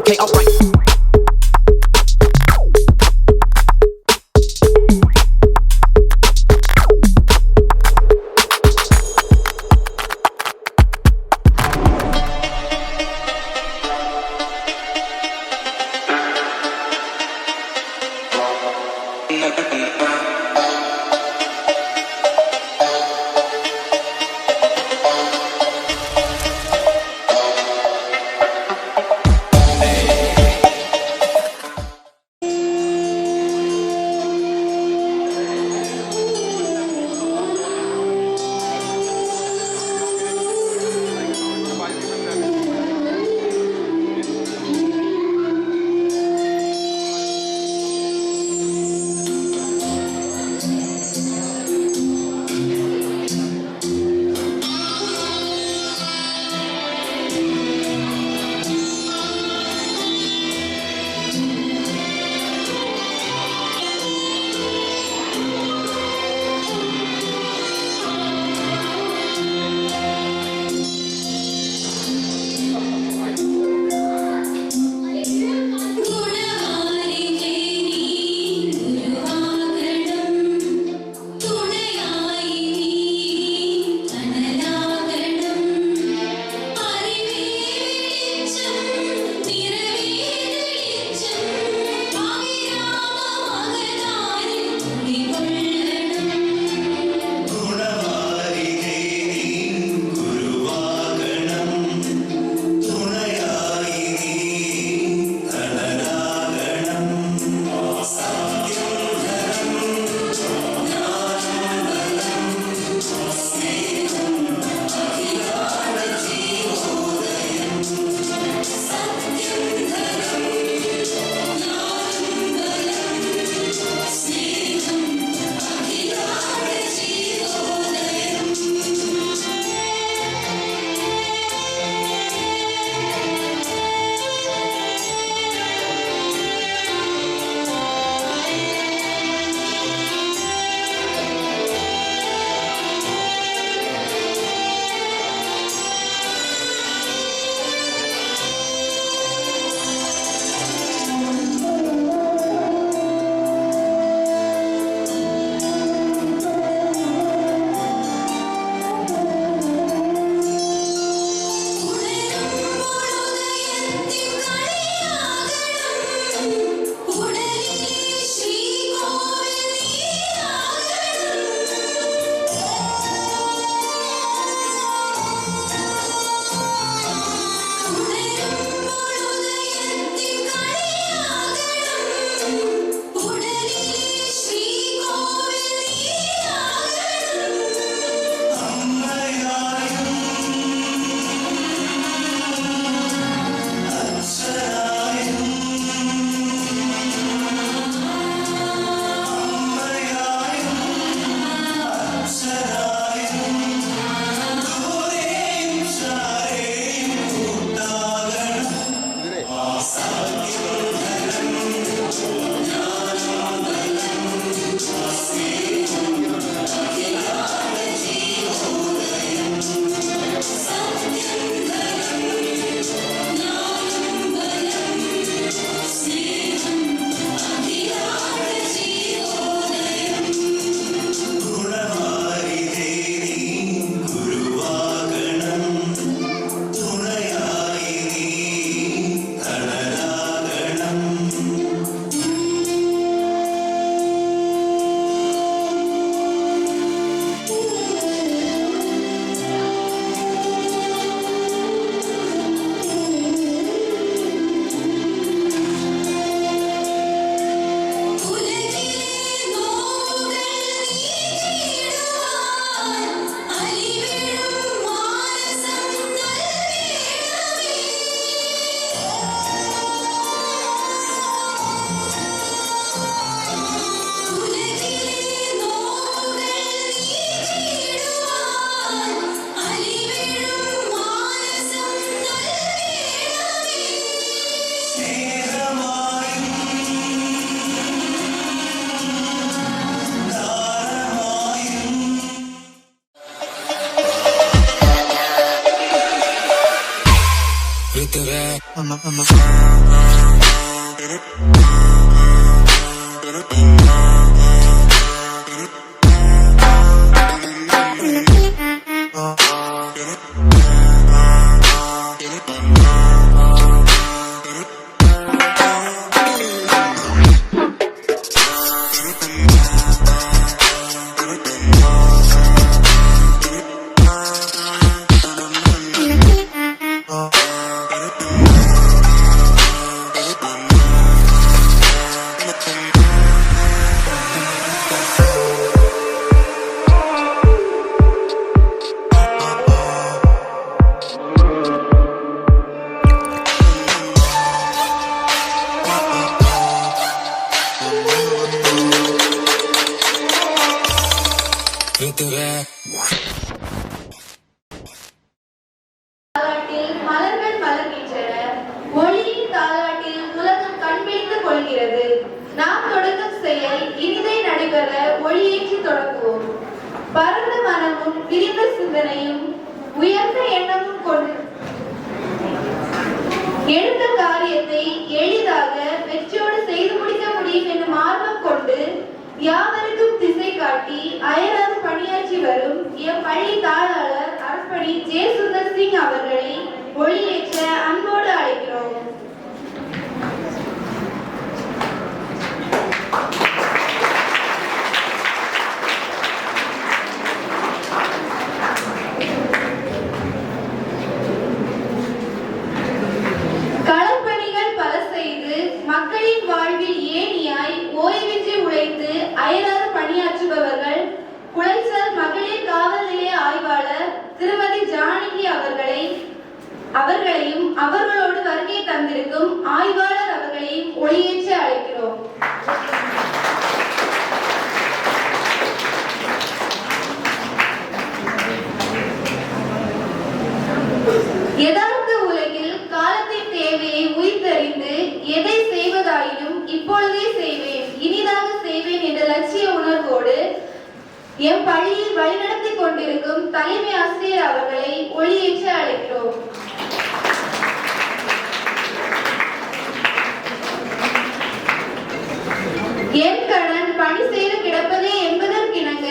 Okay, alright. மலர்கள் மலர்கின்றன. ஒளியின் தாலாட்டில் உலகம் கண்பிடித்து கொள்கிறது. நாம் தொடங்கும் செயல் இனிதை நடைபெற ஒளியேற்றி தொடங்குவோம். பரந்த மனமும் விரிந்த சிந்தனையும் உயர்ந்த எண்ணமும் கொண்டு எடுத்த காரியத்தை எளிதாக வெற்றியோடு செய்து முடிக்க முடியும் என்னும் ஆர்வம் கொண்டு யாவருக்கும் திசை காட்டி அயராது பணியாற்றி வரும் எம் பள்ளி தாளாளர் அரண்மனை ஜே சுந்தர் சிங் அவர்களை ஒளியேற்ற அன்போடு அழைக்கிறோம். களப்பணிகள் பல செய்து மக்களின் வாழ்வில் ஏணியாய் ஓய்வின்றி உழைத்து அயராது பணியாற்றுபவர்கள் குளைச்சல் மகளிர் காவல் நிலைய ஆய்வாளர் திருமதி ஜானகி அவர்களையும் அவர்களோடு வருகை தந்திருக்கும் ஆய்வாளர் அவர்களையும் ஒளியேற்ற அழைக்கிறோம். யதார்த்த உலகில் காலத்தின் தேவையை உயிர்த்தறிந்து எதை செய்வதாயினும் இப்பொழுதே செய்வேன், இனிதாக செய்வேன் என்ற லட்சிய உணர்வோடு எம் பள்ளியில் வழிநடத்தி கொண்டிருக்கும் தலைமை ஆசிரியர் அவர்களை ஒளியேற்ற அழைக்கிறோம். என் கடன் பணி செய்து கிடப்பதே என்பதற்கிணங்க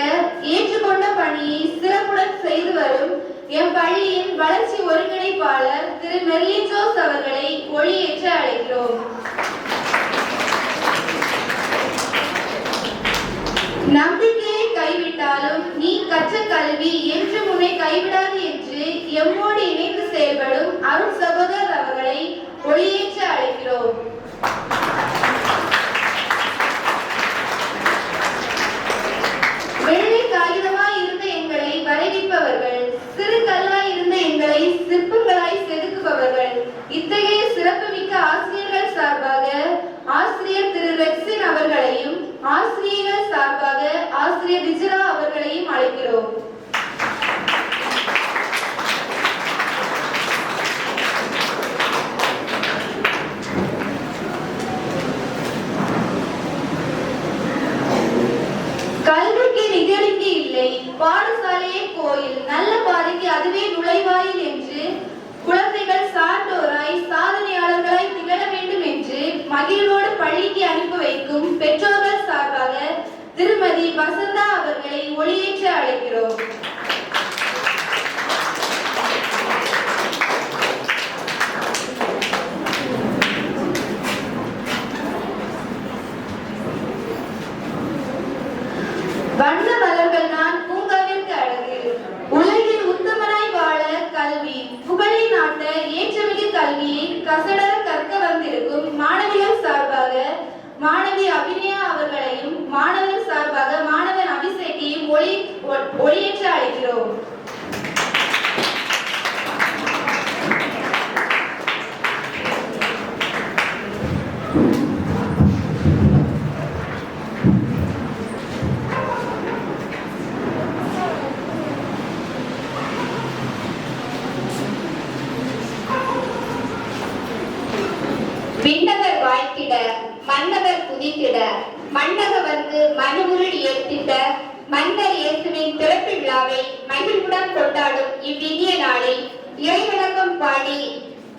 ஏற்றுக்கொண்ட பணியை சிறப்புடன் செய்து வரும் எம் பள்ளியின் வளர்ச்சி ஒருங்கிணைப்பாளர் திரு மெர்லின் ஜோஸ் அவர்களை ஒளியேற்ற அழைக்கிறோம். நம்பிக்கையை கைவிட்டாலும் நீ கற்ற கல்வி என்று உன்னை கைவிடாது என்று எம்மோடு இணைந்து செயல்படும் அருண் சகோதரர் அவர்களை ஒளியேற்ற அழைக்கிறோம். வெள்ளை காகிதமாய் இருந்த எங்களை வரைவிப்பவர்கள், சிறு கல்லாய் இருந்த எங்களை சிற்பங்களாய் செதுக்குபவர்கள், இத்தகைய சிறப்புமிக்க ஆசிரியர்கள் சார்பாக ஆசிரியர் திரு ரெக்ஸின் அவர்களையும் ஆசிரியர்கள் சார்பாக ஆசிரியர் விஜயா அவர்களையும் அழைக்கிறோம். கல்விக்கு நிகழ்ச்சி இல்லை, பாடசாலையே கோயில், நல்ல பாதைக்கு அதுவே நுழைவாயில் என்று குழந்தைகள் சான்றோராய் சாதனையாளர்களாய் திகழ வேண்டும் என்று மகிழ்வோடு பள்ளிக்கு அனுப்பி வைக்கும் பெற்றோர்கள் சார்பாக திருமதி வசந்தா அவர்களை ஒளியேற்ற அழைக்கிறோம். வண்ண மலர்கள் நான் பூங்காவிற்கு அழகு, உலகில் உத்தமனாய் வாழ கல்வி, புகழை நாட்ட ஏற்றமிகு கல்வியை கசடர கற்க வந்திருக்கும் மாணவிகள் சார்பாக மாணவி அபிநயா அவர்களையும் மாணவர் சார்பாக மாணவன் அபிஷேகையும் ஒளியேற்ற அழைக்கிறோம். விண்ணவர் வாழ்த்திட மன்னவர் குதித்திட மன்னக வந்து மனுமுருள் ஏற்றிட்ட மன்னர் இயேசுவின் பிறப்பு விழாவை மகிழ்வுடன் கொண்டாடும் இவ்வினிய நாளில் இறைவணக்கம் பாடி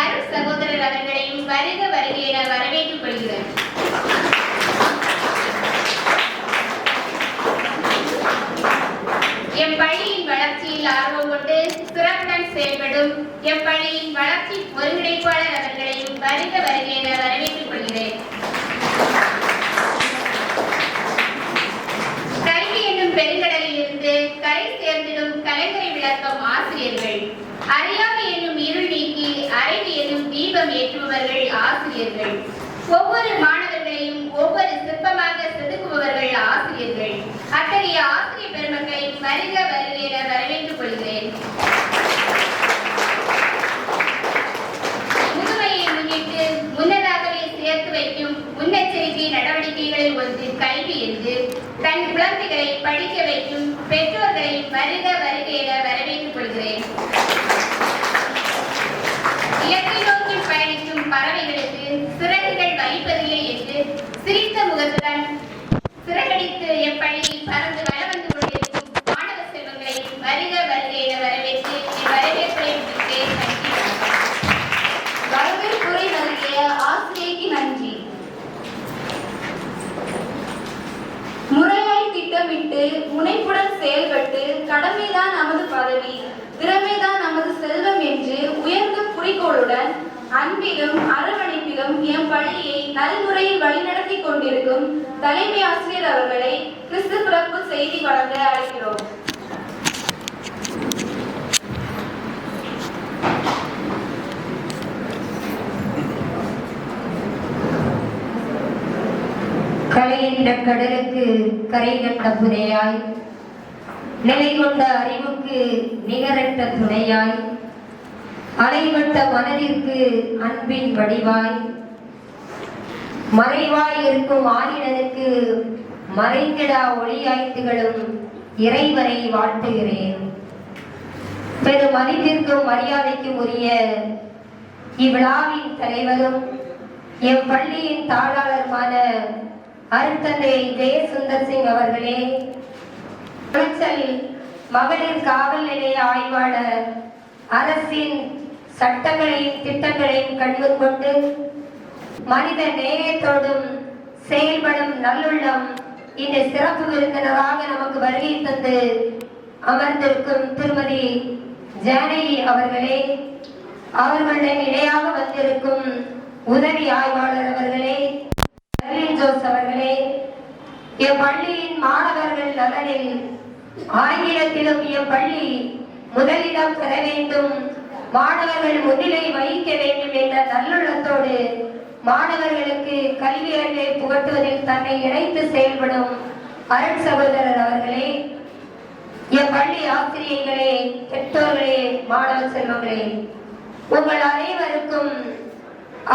அருள் சகோதரர் அவர்களையும் வருக வருக என வரவேற்றுக் கொள்கிறேன். எம் பள்ளியின் வளர்ச்சியில் ஆர்வம் கொண்டு சிறப்புடன் செயல்படும் எம் பள்ளியின் வளர்ச்சி ஒருங்கிணைப்பாளர் அவர்களையும் வருக வருக என வரவேற்றுக் கொள்கிறேன். கல்வி என்னும் பெருங்கடலில் இருந்து கரை சேர்ந்திடும் கலைஞரை விளக்கும் ஆசிரியர்கள், அறியாமை என்னும் இருள் நீக்கி அறிவு என்னும் தீபம் ஏற்றுபவர்கள் ஆசிரியர்கள், ஒவ்வொரு மாணவர்களையும் ஒவ்வொரு சிற்பமாக செதுக்குபவர்கள் ஆசிரியர்கள். அத்தகைய ஆசிரியர் பெருமக்களை வருக வருக என வரவேற்றுக் கொள்கிறேன். முதுமையை முன்னிட்டு முன்னதாகவே சேர்த்து வைக்கும் முன்னெச்சரிக்கை நடவடிக்கைகளில் ஒன்று கல்வி என்று தன் குழந்தைகளை படிக்க வைக்கும் பெற்றோர்களை வருக வருக என வரவேற்றுக் கொள்கிறேன். இலக்கை நோக்கி பயணிக்கும் பறவைகளுக்கு சிறகுகள் வைப்பதில்லை என்று சிரித்த முகத்துடன் சிறகடித்து என் பள்ளியில் பறந்து வலம் வந்து கொண்டிருக்கும் மாணவ செல்வங்களை வருக வருக என வரவேற்று என் வரவேற்பை முடித்தேன். வரவேற்புரை நல்கிய ஆசிரியைக்கு நன்றி. முறையாய் திட்டமிட்டு முனைப்புடன் செயல்பட்டு கடமைதான் நமது பதவி, திறமைதான் நமது செல்வம் என்று உயர்ந்த குறிக்கோளுடன் அன்பிலும் அரவணைப்பிலும் எம் பள்ளியை நல்முறையில் வழிநடத்தி கொண்டிருக்கும் தலைமை ஆசிரியர் அவர்களை கிறிஸ்து பிறப்பு செய்தி வழங்க அழைக்கிறோம். கலை என்ற கடலுக்கு கரை கண்ட புதையாய், நிலை கொண்ட அறிவுக்கு நிகரற்ற துணையாய், அலைவட்ட மனதிற்கு அன்பின் வடிவாய், மறைவாய் இருக்கும் ஆயினனுக்கு மறைந்திடா ஒளியாய் திகழும் இறைவனை வாழ்த்துகிறேன். பெரும் மதிப்பிற்கும் மரியாதைக்கும் உரிய இவ்விழாவின் தலைவரும் எம் பள்ளியின் தாளாளருமான அருட்தந்தை ஜெயசுந்தர் சிங் அவர்களே, மகளிர் காவல் நிலைய ஆய்வாளர், அரசின் சட்டங்களையும் திட்டங்களையும் கண்முன் கொண்டு மனித நேயத்தோடும் செயல்படும் நல்லுள்ளம் இந்த சிறப்பு விருந்தினராக நமக்கு வருகை தந்து அமர்ந்திருக்கும் திருமதி ஜானகி அவர்களே, அவர்களுடன் இணையாக வந்திருக்கும் உதவி ஆய்வாளர் அவர்களே, ஜோஸ் அவர்களே, என் பள்ளியின் மாணவர்கள் நலனில் ஆங்கிலத்திலும் என் பள்ளி முதலிடம் பெற வேண்டும், மாணவர்கள் முன்னிலை வகிக்க வேண்டும் என்ற நல்லுள்ளத்தோடு மாணவர்களுக்கு கல்வி அறிவை புகட்டுவதில் தன்னை இணைத்து செயல்படும் அருள் சகோதரர் அவர்களே, என் பள்ளி ஆசிரியர்களே, பெற்றோர்களே, மாணவ செல்வங்களே, உங்கள் அனைவருக்கும்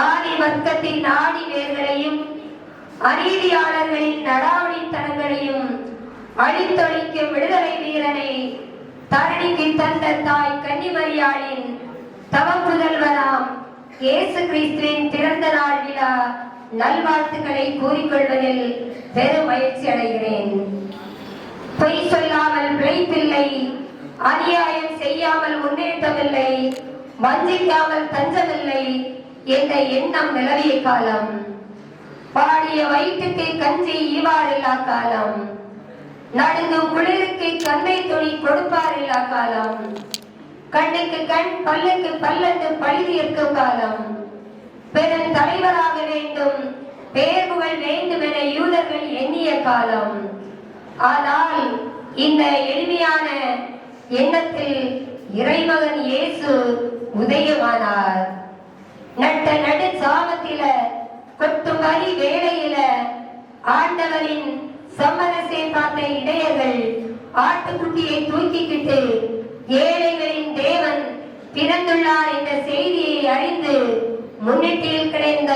ஆதி வர்க்கத்தின் ஆடி வேர்களையும் அநீதியாளர்களின் நடாவடித்தனங்களையும் அழித்தொழிக்கும் விடுதலை வீரனை தரணிக்கு தந்த தாய் கன்னிமரியாளின் தவம் புதல்வராம் இயேசு கிறிஸ்துவின் பிறந்த நாள் விழா நல்வாழ்த்துக்களை கூறிக்கொள்வதில் பெரும் மகிழ்ச்சி அடைகிறேன். பொய் சொல்லாமல் பிழைப்பில்லை, அநியாயம் செய்யாமல் முன்னேற்றமில்லை, வஞ்சிக்காமல் தஞ்சமில்லை என்ற எண்ணம் நிலவிய காலம், பாடிய வயிற்றுக்கு கஞ்சி ஈவாரில்லா காலம், நடுங்கும் குளிருக்கு கண்ணை துணி கொடுப்பாரில்லா காலம், கண்ணுக்கு கண் பல்லுக்கு பல்லென்று பழுதி இருக்கும் காலம், பெரும் தலைவராக வேண்டும், பேர்புகள் வேண்டும் என யூதர்கள் எண்ணிய காலம். ஆனால் இந்த எளிமையான எண்ணத்தில் இறைமகன் இயேசு உதயமானார். நட்ட நடு சாமத்தில கொட்டும் வரி வேளையில ஆண்டவரின் சம்மதத்தை பார்த்த இடையர்கள் ஆட்டுக்குட்டியை தூக்கிக்கிட்டு ஏழைகளின் தேவன் பிறந்துள்ளார் என்ற செய்தியை அறிந்து முன்னிட்டில் கிடைந்த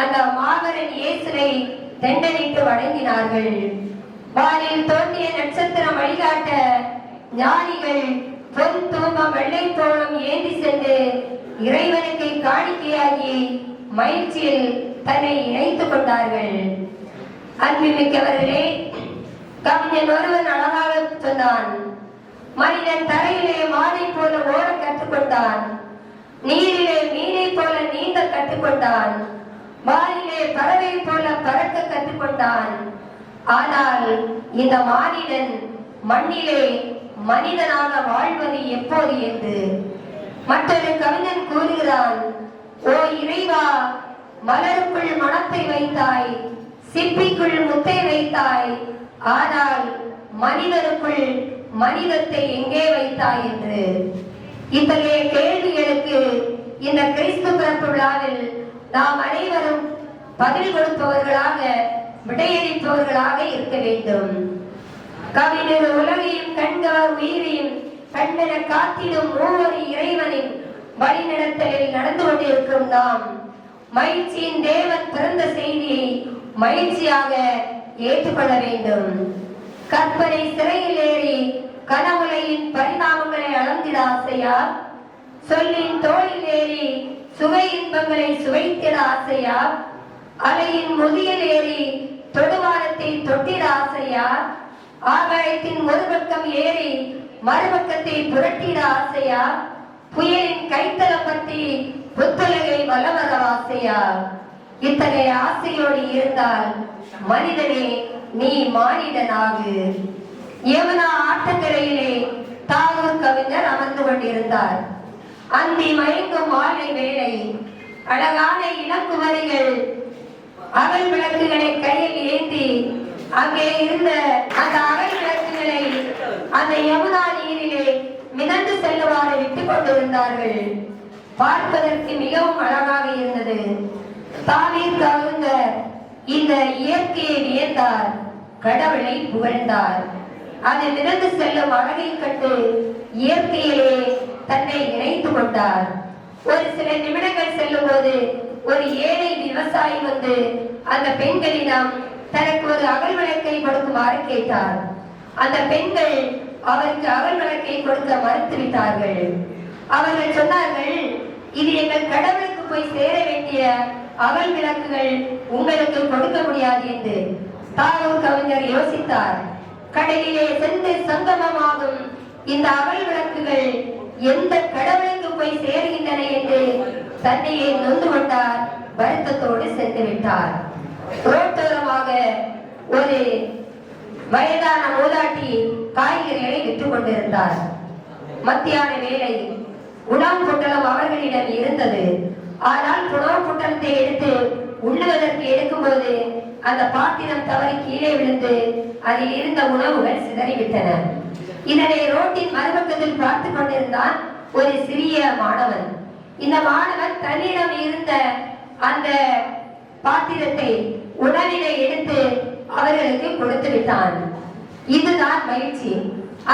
அந்த மாபெரும் இயேசுவை தண்டனைக்கு வழங்கினார்கள். வானில் தோன்றிய நட்சத்திரம் வழிகாட்ட ஞானிகள் பொன் தூபம் வெள்ளை தோளம் ஏந்தி சென்று இறைவனுக்கு காணிக்கையாகி மகிழ்ச்சியில் தன்னை இணைத்துக் கொண்டார்கள். அன்புமிக்கவர்களே, கவிஞன் ஒருவன் அழகாக சொன்னான், மனிதன் தரையிலே மானை போல ஓட கற்றுக்கொண்டான், நீரிலே கற்றுக்கொண்டான். வானிலே பறவை போல பறக்க கற்றுக்கொண்டான். ஆனால் இந்த மானிடன் மண்ணிலே மனிதனாக வாழ்வது எப்போது என்று மற்றொரு கவிஞன் கூறுகிறான். ஓ இறைவா, மலருக்குள் மனத்தை வைத்தாய், சிப்பிக்குள் முத்தை வைத்தாய், ஆனால் மனிதனுக்குள் மனிதத்தை எங்கே வைத்தாய் என்று. இத்தகைய கேள்விகளுக்கு இந்த கிறிஸ்து பிறப்பு விழாவில் நாம் அனைவரும் பதில் கொடுப்பவர்களாக, விடையளிப்பவர்களாக இருக்க வேண்டும். கவிஞர் உலகையும் கண்கவர் உயிரையும் கண்ணென காத்திடும் மூவரி இறைவனின் வழிநடத்தலில் நடந்து கொண்டிருக்கும் நாம் மகிழ்ச்சியின் தேவன் பிறந்த செய்தியை மகிழ்ச்சியாக ஏற்றுக்கொள்ள வேண்டும். கற்பனை சிறையில் ஏறி கனவுலையின் பரிணாமங்களை அளந்திட ஆசையா? சொல்லின் தோளில் ஏறி சுவை இன்பங்களை சுவைத்திட ஆசையா? அலையின் முதியில் ஏறி தொடுவாரத்தை தொட்டிட ஆசையா? ஆகாயத்தின் ஒரு பக்கம் ஏறி மறுபக்கத்தை புரட்டிட ஆசையா? புயலின் கைத்தலம் பற்றி புத்தலகை வலவர ஆசையா? இத்தகைய ஆசையோடு இருந்தால் மனிதனே நீ மானிடனாகு. யமுனா ஆற்றங்கரையிலே தாகூர் கவிஞர் அமர்ந்து கொண்டிருந்தார். அந்தி மயங்கும் மாலை வேளை, அழகான இளங்குமரிகள் அகல் விளக்குகளை கையில் ஏந்தி அங்கே இருந்த அந்த அகல் விளக்குகளை அந்த யமுனா நீரிலே மிதந்து செல்லுமாறு விட்டுக் கொண்டிருந்தார்கள். பார்ப்பதற்கு மிகவும் அழகாக இருந்தது. தாவீர் கவிஞர் இந்த இயற்கையை வியந்தார், கடவுளை புகழ்ந்தார். அது மிதந்து செல்லும் அழகை கண்டு இயற்கையிலே தன்னை இணைத்துக் கொண்டார். ஒரு சில நிமிடங்கள் செல்லும் போது ஒரு ஏழை விவசாயி வந்து அந்த பெண்களிடம் தனக்கு ஒரு அகல் விளக்கை கொடுக்குமாறு கேட்டார். அந்த பெண்கள் அவருக்கு அகல் விளக்கை கொடுக்க மறுத்துவிட்டார்கள். அவர்கள் சொன்னார்கள், இது எங்கள் கடவுளுக்கு போய் சேர வேண்டிய அகல் விளக்குகள் உங்களுக்கு கொடுக்க முடியாது என்று. தாகூர் கவிஞர் யோசித்தார். கடலிலே சென்று சங்கமமாகும் இந்த அகல் விளக்குகள் எந்த கடவுளுக்கு போய் சேருகின்றன என்று தன்னையே நொந்து கொண்டார். வருத்தத்தோடு சென்று விட்டார். ரோட்டோரமாக ஒரு வயதான மூதாட்டி காய்கறிகளை விற்றுக் கொண்டிருந்தார். மத்தியான வேளை. உணவு பொட்டலம் அவர்களிடம் இருந்தது. ஆனால் உணவு பொட்டலத்தை எடுத்து உண்ணுவதற்கு எடுக்கும் போது அந்த பாத்திரம் தவறி கீழே விழுந்து அதில் இருந்த உணவுகள் சிதறிவிட்டன. இதனை ரோட்டின் மறுபக்கத்தில் பார்த்து கொண்டிருந்தான் ஒரு சிறிய மாணவன். இந்த மாணவன் தன்னிடம் இருந்த அந்த பாத்திரத்தை உணவினை எடுத்து அவர்களுக்கு கொடுத்து விட்டான். இதுதான் மகிழ்ச்சி.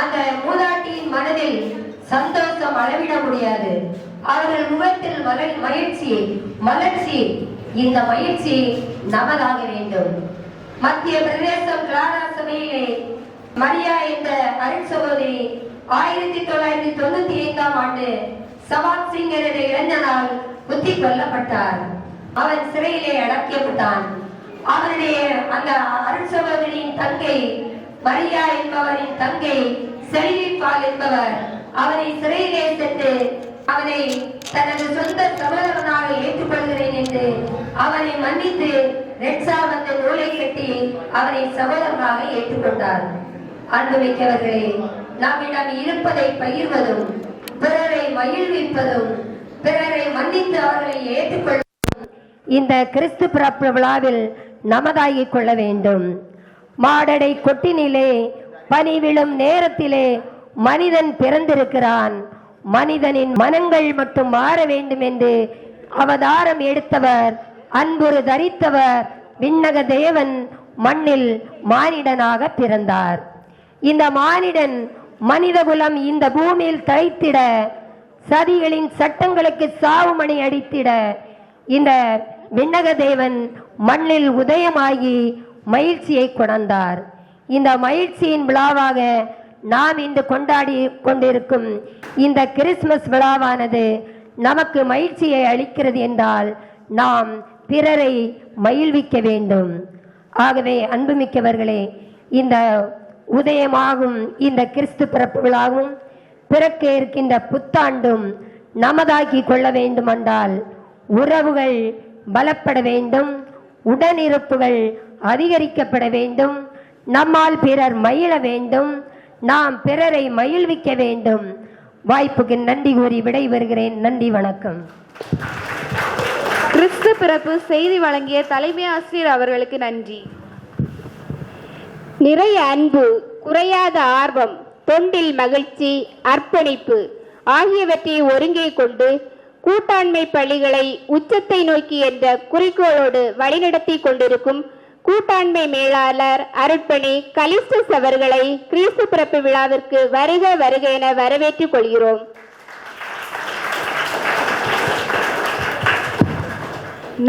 அந்த மூதாட்டியின் மனதில் சந்தோஷம் அளவிட முடியாது. அவர்கள் முகத்தில் மலர்ச்சி. இந்த மகிழ்ச்சி நமதாக வேண்டும். மத்திய பிரதேசம் கிளாரா சபையிலே மரியா என்ற அருள் சகோதரி 1995ஆம் ஆண்டு சவாத் சிங் என்ற இளைஞனால் குத்தி கொல்லப்பட்டார். அவன் சிறையிலே அடைக்கப்பட்டான். அவனுடைய அந்த அருள் சகோதரியின் தங்கை மரியா என்பவரின் தங்கை செல்விபால் என்பவர் அவனை சிறையிலே சென்று அவனை தனது சொந்த சகோதரனாக ஏற்றுக்கொள்கிறேன் என்று அவனை மன்னித்து ரெட்சா வந்த நூலை கட்டி அவனை சகோதரனாக ஏற்றுக்கொண்டார். அன்புமிக்கவர்களே, நம்மிடம் இருப்பதை பகிர்வதும் பிறரை மகிழ்விப்பதும் பிறரை மன்னித்து அவர்களை ஏற்றுக்கொள்வதும் இந்த கிறிஸ்து பிறப்பு விழாவில் நமதாகிக் கொள்ள வேண்டும். மாடடை கொட்டினிலே பனி விழும் நேரத்திலே மனிதன் பிறந்திருக்கிறான். மனிதனின் மனங்கள் மட்டும் மாற வேண்டும் என்று அவதாரம் எடுத்தவர், அன்புரு தரித்தவர், விண்ணக தேவன் மண்ணில் மானிடனாக பிறந்தார். இந்த மானிடன் மனிதகுலம் இந்த பூமியில் தழைத்திட, சதிகளின் சட்டங்களுக்கு சாவுமணி அடித்திட இந்த விண்ணக தேவன் மண்ணில் உதயமாகி மகிழ்ச்சியை கொண்டார். இந்த மகிழ்ச்சியின் விழாவாக நாம் இன்று கொண்டாடி கொண்டிருக்கும் இந்த கிறிஸ்துமஸ் விழாவானது நமக்கு மகிழ்ச்சியை அளிக்கிறது என்றால் நாம் பிறரை மகிழ்விக்க வேண்டும். ஆகவே அன்புமிக்கவர்களே, இந்த உதயமாகும் இந்த கிறிஸ்து பிறப்பு விழாவும் பிறக்க இருக்கின்ற புத்தாண்டும் நமதாக்கி கொள்ள வேண்டும் என்றால் உறவுகள் பலப்பட வேண்டும், உடனிருப்புகள் அதிகரிக்கப்பட வேண்டும், நம்மால் பிறர் மகிழ வேண்டும், நாம் பிறரை மகிழ்விக்க வேண்டும். வாய்ப்புக்கு நன்றி கூறி விடைபெறுகிறேன். நன்றி, வணக்கம். கிறிஸ்து பிறப்பு செய்தி வழங்கிய தலைமை ஆசிரியர் அவர்களுக்கு நன்றி. நிறைய அன்பு, குறையாத ஆர்வம், தொண்டில் மகிழ்ச்சி, அர்ப்பணிப்பு ஆகியவற்றை ஒருங்கே கொண்டு கூட்டாண்மை பள்ளிகளை உச்சத்தை நோக்கி என்ற குறிக்கோளோடு வழிநடத்தி கொண்டிருக்கும் கூட்டாண்மை மேலாளர் அருட்பணி கலிஸ்டஸ் அவர்களை கிறிஸ்து பிறப்பு விழாவிற்கு வருக வருக என வரவேற்றுக் கொள்கிறோம்.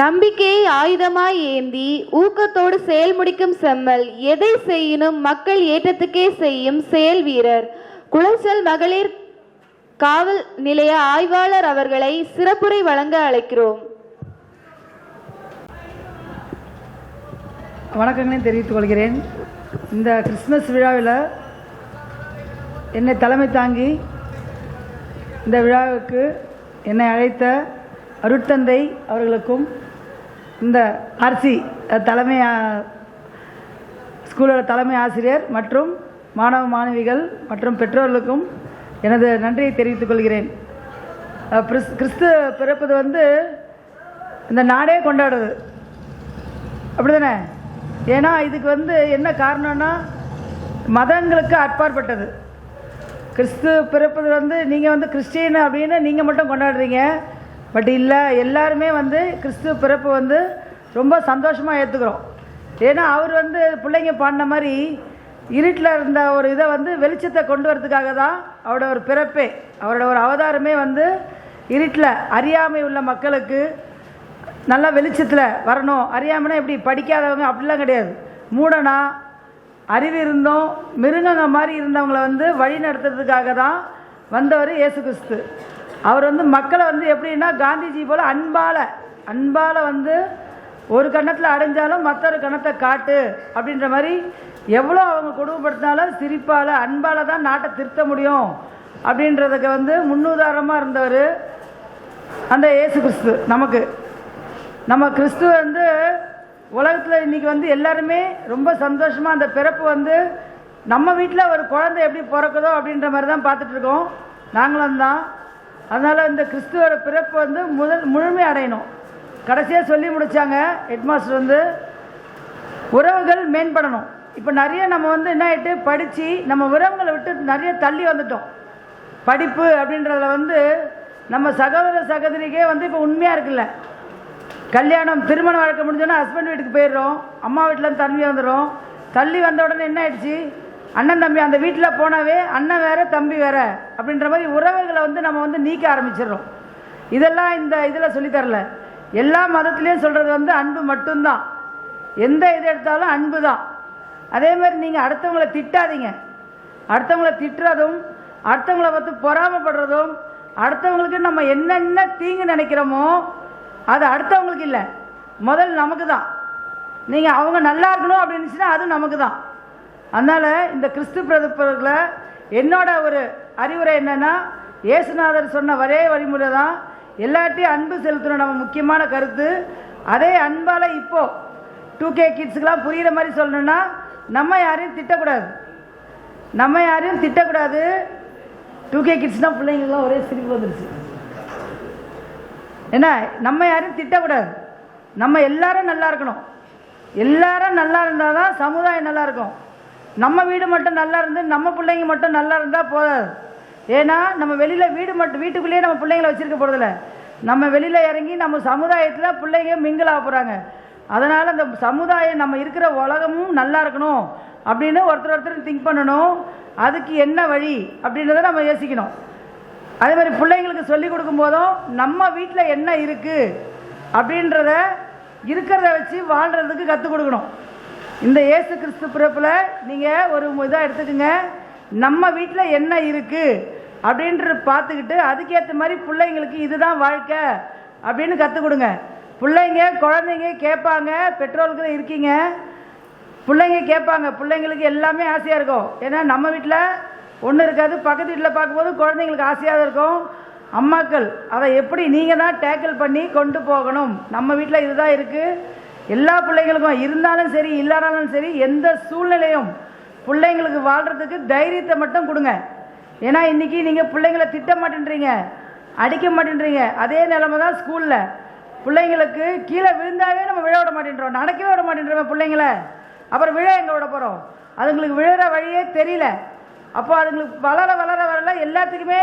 நம்பிக்கையை ஆயுதமாய் ஏந்தி ஊக்கத்தோடு செயல் முடிக்கும் செம்மல், எதை செய்யினும் மக்கள் ஏற்றத்துக்கே செய்யும் செயல் வீரர், குளச்சல் மகளிர் காவல் நிலைய ஆய்வாளர் அவர்களை சிறப்புரை வழங்க அழைக்கிறோம். வணக்கங்களையும் தெரிவித்துக் கொள்கிறேன். இந்த கிறிஸ்துமஸ் விழாவில் என்னை தலைமை தாங்கி இந்த விழாவுக்கு என்னை அழைத்த அருட்தந்தை அவர்களுக்கும், இந்த ஆர்சி தலைமை ஸ்கூலோட தலைமை ஆசிரியர் மற்றும் மாணவ மாணவிகள் மற்றும் பெற்றோர்களுக்கும் எனது நன்றியை தெரிவித்துக் கொள்கிறேன். கிறிஸ்து பிறப்பது இந்த நாடே கொண்டாடுது, அப்படிதானே? ஏன்னா இதுக்கு என்ன காரணம்னா மதங்களுக்கு அப்பாற்பட்டது. கிறிஸ்து பிறப்பது நீங்கள் கிறிஸ்டியன் அப்படின்னு நீங்கள் மட்டும் கொண்டாடுறீங்க. பட் இல்லை, எல்லாருமே கிறிஸ்து பிறப்பு ரொம்ப சந்தோஷமாக ஏற்றுக்கிறோம். ஏன்னா அவர் பிள்ளைங்க பாடின மாதிரி இருட்டில் இருந்த ஒரு இதை வெளிச்சத்தை கொண்டு வரதுக்காக தான் அவரோட ஒரு பிறப்பே, அவரோட ஒரு அவதாரமே இருட்டில் அறியாமை உள்ள மக்களுக்கு நல்லா வெளிச்சத்தில் வரணும். அறியாமைனா எப்படி, படிக்காதவங்க அப்படிலாம் கிடையாது, மூடனா அறிவு இருந்தோம் மிருகங்க மாதிரி இருந்தவங்களை வழி நடத்துறதுக்காக தான் வந்தவர் இயேசு கிறிஸ்து. அவர் மக்களை எப்படின்னா காந்திஜி போல் அன்பால் ஒரு கன்னத்தில் அடைஞ்சாலும் மற்றொரு கன்னத்தை காட்டு அப்படின்ற மாதிரி எவ்வளோ அவங்க கொடுமைப்படுத்தினாலும் சிரிப்பால் அன்பால் தான் நாட்டை திருத்த முடியும் அப்படின்றதுக்கு முன்னுதாரணமாக இருந்தவர் அந்த இயேசு கிறிஸ்து. நம்ம கிறிஸ்து உலகத்தில் இன்றைக்கி எல்லாருமே ரொம்ப சந்தோஷமாக அந்த பிறப்பு நம்ம வீட்டில் ஒரு குழந்தை எப்படி பிறக்குதோ அப்படின்ற மாதிரி தான் பார்த்துட்ருக்கோம் நாங்களும் தான். அதனால் இந்த கிறிஸ்துவோட பிறப்பு முழுமை அடையணும். கடைசியாக சொல்லி முடித்தாங்க ஹெட்மாஸ்டர், உறவுகள் மேம்படணும். இப்போ நிறைய நம்ம என்ன ஆகிட்டு படித்து நம்ம உறவுகளை விட்டு நிறைய தள்ளி வந்துட்டோம். படிப்பு அப்படின்றதுல நம்ம சகோதர சகோதரிக்கே இப்போ உண்மையாக இருக்குல்ல. கல்யாணம் திருமண வழக்க முடிஞ்சோன்னா ஹஸ்பண்ட் வீட்டுக்கு போயிடுறோம், அம்மா வீட்டில் தம்பி வந்துடும். தள்ளி வந்த உடனே என்ன ஆயிடுச்சு, அண்ணன் தம்பி அந்த வீட்டில் போனாவே அண்ணன் வேறு தம்பி வேறு அப்படின்ற மாதிரி உறவுகளை நம்ம நீக்க ஆரம்பிச்சிடுறோம். இதெல்லாம் இந்த இதில் சொல்லித்தரல. எல்லா மதத்துலேயும் சொல்கிறது அன்பு மட்டும்தான். எந்த இது எடுத்தாலும் அன்பு தான். அதே மாதிரி நீங்கள் அடுத்தவங்களை திட்டாதீங்க. அடுத்தவங்களை திட்டுறதும் அடுத்தவங்களை பார்த்து பொறாமப்படுறதும் அடுத்தவங்களுக்கு நம்ம என்னென்ன தீங்கு நினைக்கிறோமோ அது அடுத்தவங்களுக்கு இல்லை, முதல் நமக்கு தான். நீங்கள் அவங்க நல்லா இருக்கணும் அப்படின்னுச்சுன்னா அது நமக்கு தான். அதனால் இந்த கிறிஸ்து பிறப்புகளை என்னோட ஒரு அறிவுரை என்னென்னா, இயேசுநாதர் சொன்ன ஒரே வழிமுறை தான் எல்லாத்தையும் அன்பு செலுத்தணும். நம்ம முக்கியமான கருத்து அதே அன்பால் இப்போது 2K கிட்ஸுக்கெலாம் புரிகிற மாதிரி சொல்லணுன்னா நம்ம யாரையும் திட்டக்கூடாது. 2K கிட்ஸ்னால் பிள்ளைங்கள்லாம் ஒரே சிரிப்பு வந்துருச்சு. ஏன்னா நம்ம யாரையும் திட்டக்கூடாது. நம்ம எல்லாரும் நல்லா இருக்கணும். எல்லாரும் நல்லா இருந்தால் தான் சமுதாயம் நல்லா இருக்கும். நம்ம வீடு மட்டும் நல்லா இருந்து நம்ம பிள்ளைங்க மட்டும் நல்லா இருந்தால் போதாது. ஏன்னா நம்ம வெளியில் வீட்டுக்குள்ளேயே நம்ம பிள்ளைங்களை வச்சுருக்க போகிறதில்ல. நம்ம வெளியில் இறங்கி நம்ம சமுதாயத்தில் பிள்ளைங்க மிங்கிள் ஆக போகிறாங்க. அதனால் அந்த சமுதாயம் நம்ம இருக்கிற உலகமும் நல்லா இருக்கணும் அப்படின்னு ஒருத்தர் திங்க் பண்ணணும். அதுக்கு என்ன வழி அப்படின்றத நம்ம யோசிக்கணும். அதே மாதிரி பிள்ளைங்களுக்கு சொல்லிக் கொடுக்கும் போதும் நம்ம வீட்டில் என்ன இருக்குது அப்படின்றத இருக்கிறத வச்சு வாழ்கிறதுக்கு கற்றுக் கொடுக்கணும். இந்த இயேசு கிறிஸ்து பிறப்பில் நீங்கள் ஒரு இதாக எடுத்துக்கோங்க, நம்ம வீட்டில் என்ன இருக்குது அப்படின்றது பார்த்துக்கிட்டு அதுக்கேற்ற மாதிரி பிள்ளைங்களுக்கு இதுதான் வாழ்க்கை அப்படின்னு கற்றுக் கொடுங்க. குழந்தைங்க கேட்பாங்க, பெற்றோர்களுக்கு இருக்கீங்க, பிள்ளைங்க கேட்பாங்க. பிள்ளைங்களுக்கு எல்லாமே ஆசையாக இருக்கும். ஏன்னா நம்ம வீட்டில் ஒன்று இருக்காது, பக்கத்து வீட்டில் பார்க்கும்போது குழந்தைங்களுக்கு ஆசையாக இருக்கும். அம்மாக்கள் அதை எப்படி நீங்கள் தான் டேக்கிள் பண்ணி கொண்டு போகணும். நம்ம வீட்டில் இதுதான் இருக்குது, எல்லா பிள்ளைங்களுக்கும் இருந்தாலும் சரி இல்லாதாலும் சரி எந்த சூழ்நிலையும் பிள்ளைங்களுக்கு வாழ்கிறதுக்கு தைரியத்தை மட்டும் கொடுங்க. ஏன்னா இன்றைக்கி நீங்கள் பிள்ளைங்களை திட்ட மாட்டேன்றீங்க, அடிக்க மாட்டேன்றீங்க. அதே நிலைமை தான் ஸ்கூலில் பிள்ளைங்களுக்கு கீழே விழுந்தாவே நம்ம விழ விட மாட்டேன்றோம், நடக்கவே விட மாட்டேன்றோம் பிள்ளைங்களை. அப்புறம் விழ எங்கே விட போகிறோம்? அதுங்களுக்கு விழுற வழியே தெரியல. அப்போ அதுங்களுக்கு வளர வளர வரல எல்லாத்துக்குமே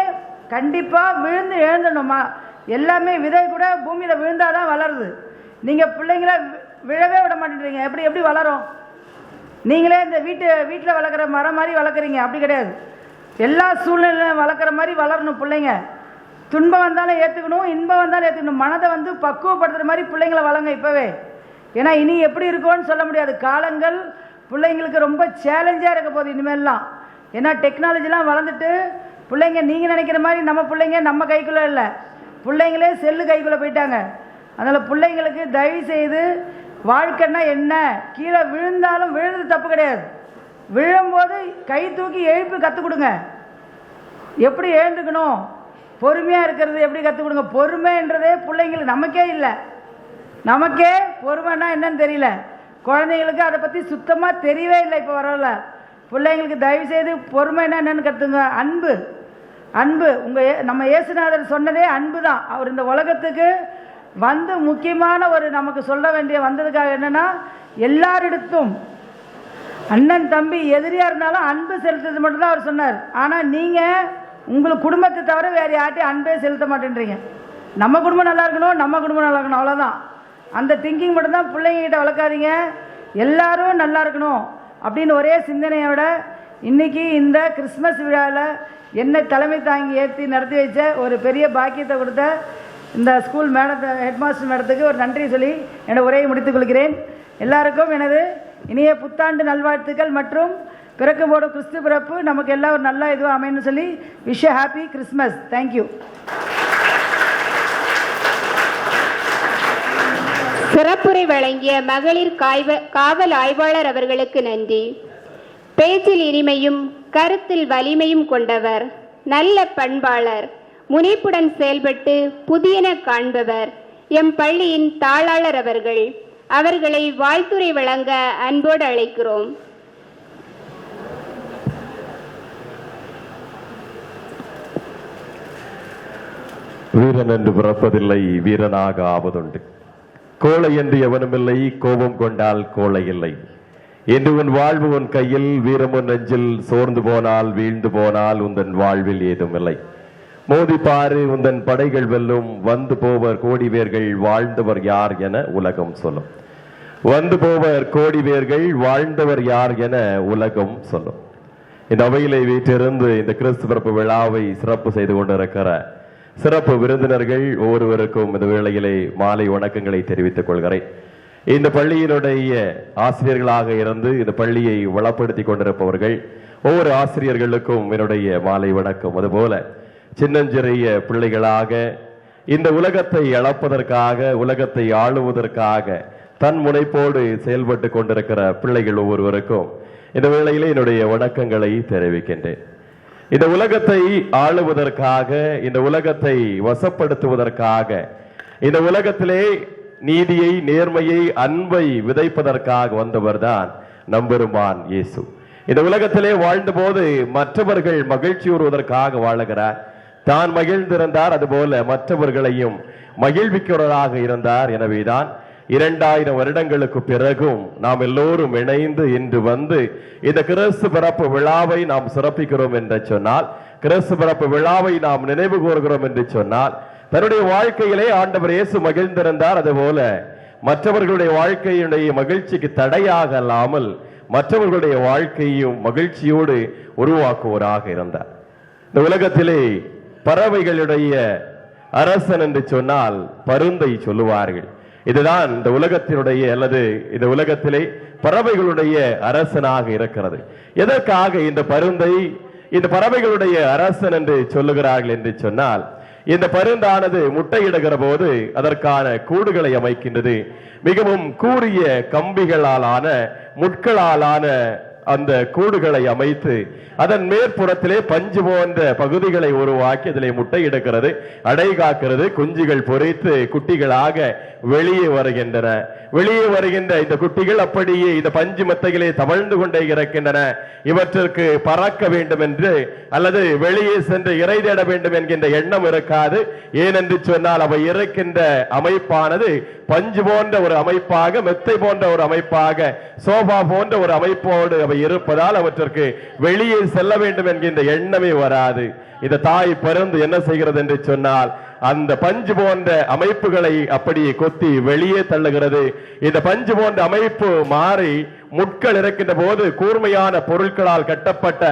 கண்டிப்பாக விழுந்து எழுந்தணுமா. எல்லாமே விதை கூட பூமியில் விழுந்தாதான் வளருது. நீங்கள் பிள்ளைங்கள விழவே விட மாட்டேன்றீங்க. எப்படி வளரும்? நீங்களே இந்த வீட்டில் வளர்க்குற மரம் மாதிரி வளர்க்குறீங்க, அப்படி கிடையாது. எல்லா சூழ்நிலையும் வளர்க்குற மாதிரி வளரணும் பிள்ளைங்க. துன்பம் வந்தாலும் ஏற்றுக்கணும், இன்பம் வந்தாலும் ஏற்றுக்கணும். மனதை பக்குவப்படுத்துகிற மாதிரி பிள்ளைங்களை வளங்க இப்போவே. ஏன்னா இனி எப்படி இருக்கும்னு சொல்ல முடியாது. காலங்கள் பிள்ளைங்களுக்கு ரொம்ப சேலஞ்சாக இருக்க போகுது இனிமேல்லாம். ஏன்னா டெக்னாலஜிலாம் வளர்ந்துட்டு பிள்ளைங்க நீங்கள் நினைக்கிற மாதிரி நம்ம பிள்ளைங்க நம்ம கைக்குள்ளே இல்லை, பிள்ளைங்களே செல்லு கைக்குள்ளே போயிட்டாங்க. அதனால் பிள்ளைங்களுக்கு தயவு செய்து வாழ்க்கைன்னா என்ன, கீழே விழுந்தாலும் விழுறது தப்பு கிடையாது. விழும்போது கை தூக்கி எழுப்பி கற்றுக் கொடுங்க. எப்படி எழுந்துக்கணும், பொறுமையாக இருக்கிறது எப்படி கற்றுக் கொடுங்க. பொறுமைன்றதே பிள்ளைங்களுக்கு நமக்கே இல்லை. நமக்கே பொறுமைன்னா என்னன்னு தெரியல. குழந்தைங்களுக்கு அதை பற்றி சுத்தமாக தெரியவே இல்லை. இப்போ வரல பிள்ளைங்களுக்கு தயவு செய்து பொறுமைன்னா என்னென்னு கற்றுங்க. அன்பு நம்ம இயேசுநாதர் சொன்னதே அன்பு தான். அவர் இந்த உலகத்துக்கு முக்கியமான ஒரு நமக்கு சொல்ல வேண்டிய வந்ததுக்காக என்னன்னா, எல்லாரிடத்தும் அண்ணன் தம்பி எதிரியா இருந்தாலும் அன்பு செலுத்துறது மட்டும் தான் அவர் சொன்னார். ஆனால் நீங்கள் உங்களுக்கு குடும்பத்தை தவிர வேறு யார்ட்டையும் அன்பே செலுத்த மாட்டேன்றீங்க. நம்ம குடும்பம் நல்லா இருக்கணும், நம்ம குடும்பம் நல்லா இருக்கணும், அவ்வளோதான். அந்த திங்கிங் மட்டும்தான் பிள்ளைங்கிட்ட வளர்க்காதீங்க. எல்லாரும் நல்லா இருக்கணும் அப்படின்னு ஒரே சிந்தனையோட இன்னைக்கு இந்த கிறிஸ்மஸ் விழாவில் என்னை தலைமை தாங்கி ஏற்றி நடத்தி வச்ச ஒரு பெரிய பாக்கியத்தை கொடுத்த இந்த ஸ்கூல் மேடத்தை, ஹெட்மாஸ்டர் மேடத்துக்கு ஒரு நன்றி சொல்லி என்னோட உரையை முடித்துக் கொள்கிறேன். எல்லாருக்கும் எனது இனிய புத்தாண்டு நல்வாழ்த்துக்கள் மற்றும் பிறக்கும் போது கிறிஸ்து பிறப்பு நமக்கு எல்லாம் ஒரு நல்ல இதுவாக அமைன்னு சொல்லி விஷ் ஹாப்பி கிறிஸ்மஸ். தேங்க்யூ. சிறப்புரை வழங்கிய மகளிர் காவல் ஆய்வாளர் அவர்களுக்கு நன்றி. பேச்சில் இனிமையும் கருத்தில் வலிமையும் கொண்டவர், நல்ல பண்பாளர், முனைப்புடன் செயல்பட்டு புதியன காண்பவர் எம் பள்ளியின் தாளாளர் அவர்கள். அவர்களை வாழ்த்துரை வழங்க அன்போடு அழைக்கிறோம். வீரன் என்று பிறப்பதில்லை, வீரனாக ஆவதுண்டு. கோழை என்று எவனுமில்லை, கோபம் கொண்டால் கோழை இல்லை. என்று உன் வாழ்வு உன் கையில், வீரம் உன் நெஞ்சில். சோர்ந்து போனால் வீழ்ந்து போனால் உந்தன் வாழ்வில் ஏதும் இல்லை. மோதிப்பாரு உந்தன் படைகள் வெல்லும். வந்து போவர் கோடி பேர்கள், வாழ்ந்தவர் யார் என உலகம் சொல்லும். வந்து போவர் கோடி பேர்கள், வாழ்ந்தவர் யார் என உலகம் சொல்லும். இந்த அவையிலே வீட்டிலிருந்து இந்த கிறிஸ்து பிறப்பு விழாவை சிறப்பு செய்து கொண்டிருக்கிற சிறப்பு விருந்தினர்கள் ஒவ்வொருவருக்கும் இந்த வேளையிலே மாலை வணக்கங்களை தெரிவித்துக் கொள்கிறேன். இந்த பள்ளியினுடைய ஆசிரியர்களாக இருந்து இந்த பள்ளியை வளப்படுத்தி கொண்டிருப்பவர்கள் ஒவ்வொரு ஆசிரியர்களுக்கும் என்னுடைய மாலை வணக்கம். அதுபோல சின்னஞ்சிறிய பிள்ளைகளாக இந்த உலகத்தை அளப்பதற்காக, உலகத்தை ஆளுவதற்காக தன் முனைப்போடு செயல்பட்டு கொண்டிருக்கிற பிள்ளைகள் ஒவ்வொருவருக்கும் இந்த வேளையிலே என்னுடைய வணக்கங்களை தெரிவிக்கின்றேன். இந்த உலகத்தை ஆளுவதற்காக, இந்த உலகத்தை வசப்படுத்துவதற்காக, இந்த உலகத்திலே நீதியை, நேர்மையை, அன்பை விதைப்பதற்காக வந்தவர் தான் நம்பெருமான் இயேசு. இந்த உலகத்திலே வாழ்ந்த போது மற்றவர்கள் மகிழ்ச்சியுறுவதற்காக வாழுகிறார். தான் மகிழ்ந்திருந்தார், அதுபோல மற்றவர்களையும் மகிழ்விக்கிறவராக இருந்தார். எனவேதான் 2000 வருடங்களுக்கு பிறகும் நாம் எல்லோரும் இணைந்து இன்று வந்து இந்த கிறிஸ்து பிறப்பு விழாவை நாம் சிறப்பிக்கிறோம் என்று சொன்னால், கிறிஸ்து பிறப்பு விழாவை நாம் நினைவு கூறுகிறோம் என்று சொன்னால், தன்னுடைய வாழ்க்கையிலே ஆண்டவர் இயேசு மகிழ்ந்திருந்தார். அதுபோல மற்றவர்களுடைய வாழ்க்கையுடைய மகிழ்ச்சிக்கு தடையாக அல்லாமல் மற்றவர்களுடைய வாழ்க்கையும் மகிழ்ச்சியோடு உருவாக்குவோராக இருந்தார். இந்த உலகத்திலே பறவைகளுடைய அரசன் என்று சொன்னால் பருந்தை சொல்லுவார்கள். இதுதான் இந்த உலகத்தினுடைய அல்லது இந்த உலகத்திலே பறவைகளுடைய அரசனாக இருக்கிறது. எதற்காக இந்த பருந்தை இந்த பறவைகளுடைய அரசன் என்று சொல்லுகிறார்கள் என்று சொன்னால், இந்த பருந்தானது முட்டையிடுகிற போது அதற்கான கூடுகளை அமைக்கின்றது. மிகவும் கூரிய கம்பிகளாலான, முட்களாலான அந்த கூடுகளை அமைத்து அதன் மேற்புறத்திலே பஞ்சு போன்ற பகுதிகளை உருவாக்கி அதிலே முட்டையிடுகிறது, அடை காக்கிறது. குஞ்சுகள் பொரித்து குட்டிகளாக வெளியே வருகின்றன. வெளியே வருகின்ற இந்த குட்டிகள் அப்படியே இந்த பஞ்சு மெத்தைகளே தவழ்ந்து கொண்டே இருக்கின்றன. இவற்றிற்கு பறக்க வேண்டும் என்று அல்லது வெளியே சென்று இறை தேட வேண்டும் என்கின்ற எண்ணம் இருக்காது. ஏனென்று சொன்னால் அவை இருக்கின்ற அமைப்பானது பஞ்சு போன்ற ஒரு அமைப்பாக, மெத்தை போன்ற ஒரு அமைப்பாக, சோபா போன்ற ஒரு அமைப்போடு அவை இருப்பதால் அவற்றிற்கு வெளியே செல்ல வேண்டும் என்கின்ற எண்ணமே வராது. இந்த தாய் பருந்து என்ன செய்கிறது என்று சொன்னால் அந்த பஞ்சு போன்ற அமைப்புகளை அப்படியே கொத்தி வெளியே தள்ளுகிறது. இந்த பஞ்சு போன்ற அமைப்பு மாறி முட்கள் இருக்கின்ற போது கூர்மையான பொருட்களால் கட்டப்பட்ட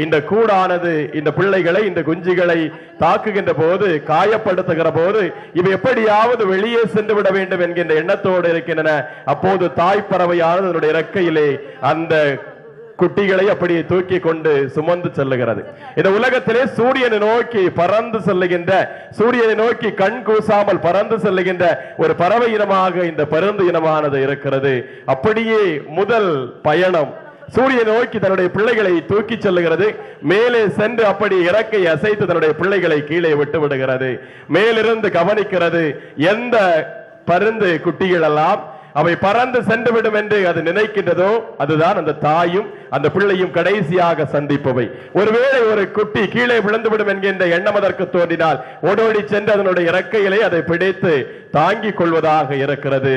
இந்த கூடானது இந்த பிள்ளைகளை, இந்த குஞ்சுகளை தாக்குகின்ற போது, காயப்படுத்துகிற போது இவை எப்படியாவது வெளியே சென்று விட வேண்டும் என்கின்ற எண்ணத்தோடு இருக்கின்றன. அப்போது தாய் பறவையானது அதனுடைய இறக்கையிலே அந்த குட்டிகளை அப்படியே தூக்கி கொண்டு சுமந்து செல்லுகிறது. இந்த உலகத்திலே சூரியனை நோக்கி பறந்து செல்லுகின்ற, சூரியனை நோக்கி கண் கூசாமல் பறந்து செல்லுகின்ற ஒரு பறவை இனமாக இந்த பருந்து இனமானது இருக்கிறது. அப்படியே முதல் பயணம் சூரியனை நோக்கி தன்னுடைய பிள்ளைகளை தூக்கி செல்லுகிறது. மேலே சென்று அப்படி இறக்கை அசைத்து தன்னுடைய பிள்ளைகளை கீழே விட்டு விடுகிறது. மேலிருந்து கவனிக்கிறது. எந்த பருந்து குட்டிகள் எல்லாம் அவை பறந்து சென்று விடும் என்று அது நினைக்கின்றதோ அதுதான் அந்த தாயும் அந்த பிள்ளையும் கடைசியாக சந்திப்பவை. ஒருவேளை ஒரு குட்டி கீழே விழுந்துவிடும் என்கின்ற எண்ணம் அதற்கு தோன்றினால் ஓடோடி சென்று அதனுடைய இறக்கையிலே அதை பிடித்து தாங்கிக் கொள்வதாக இருக்கிறது.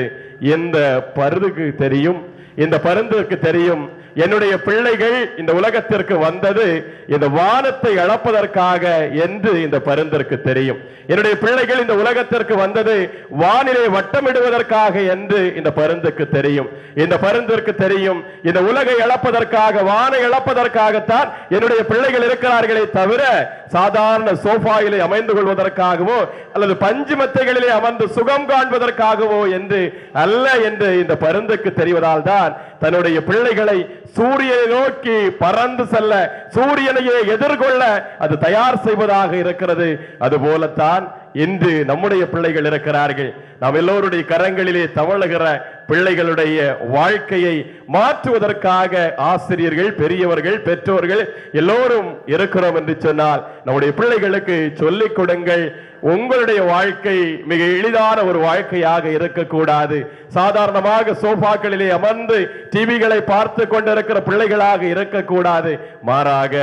இந்த பருந்துக்கு தெரியும், இந்த பருந்துக்கு தெரியும், என்னுடைய பிள்ளைகள் இந்த உலகத்திற்கு வந்தது இந்த வானத்தை அளப்பதற்காக என்று இந்த பருந்திற்கு தெரியும். என்னுடைய பிள்ளைகள் இந்த உலகத்திற்கு வந்தது வானிலை வட்டமிடுவதற்காக என்று இந்த பருந்துக்கு தெரியும். இந்த பருந்திற்கு தெரியும் இந்த உலகை அளப்பதற்காக, வானை அளப்பதற்காகத்தான் என்னுடைய பிள்ளைகள் இருக்கிறார்களே தவிர சாதாரண சோஃபாயிலே அமைந்து கொள்வதற்காகவோ அல்லது பஞ்சு மெத்தைகளிலே அமர்ந்து சுகம் காண்பதற்காகவோ என்று அல்ல என்று இந்த பருந்துக்கு தெரிவதால் தான் தன்னுடைய பிள்ளைகளை சூரியனை நோக்கி பறந்து செல்ல, சூரியனையே எதிர்கொள்ள அது தயார் செய்வதாக இருக்கிறது. அதுபோலத்தான் இன்று நம்முடைய பிள்ளைகள் இருக்கிறார்கள். நாம் எல்லோருடைய கரங்களிலே தவழுகிற பிள்ளைகளுடைய வாழ்க்கையை மாற்றுவதற்காக ஆசிரியர்கள், பெரியவர்கள், பெற்றோர்கள் எல்லோரும் இருக்கிறோம் என்று சொன்னால் நம்முடைய பிள்ளைகளுக்கு சொல்லிக் கொடுங்கள். உங்களுடைய வாழ்க்கை மிக எளிதான ஒரு வாழ்க்கையாக இருக்கக்கூடாது. சாதாரணமாக சோஃபாக்களிலே அமர்ந்து டிவிகளை பார்த்து கொண்டிருக்கிற பிள்ளைகளாக இருக்கக்கூடாது. மாறாக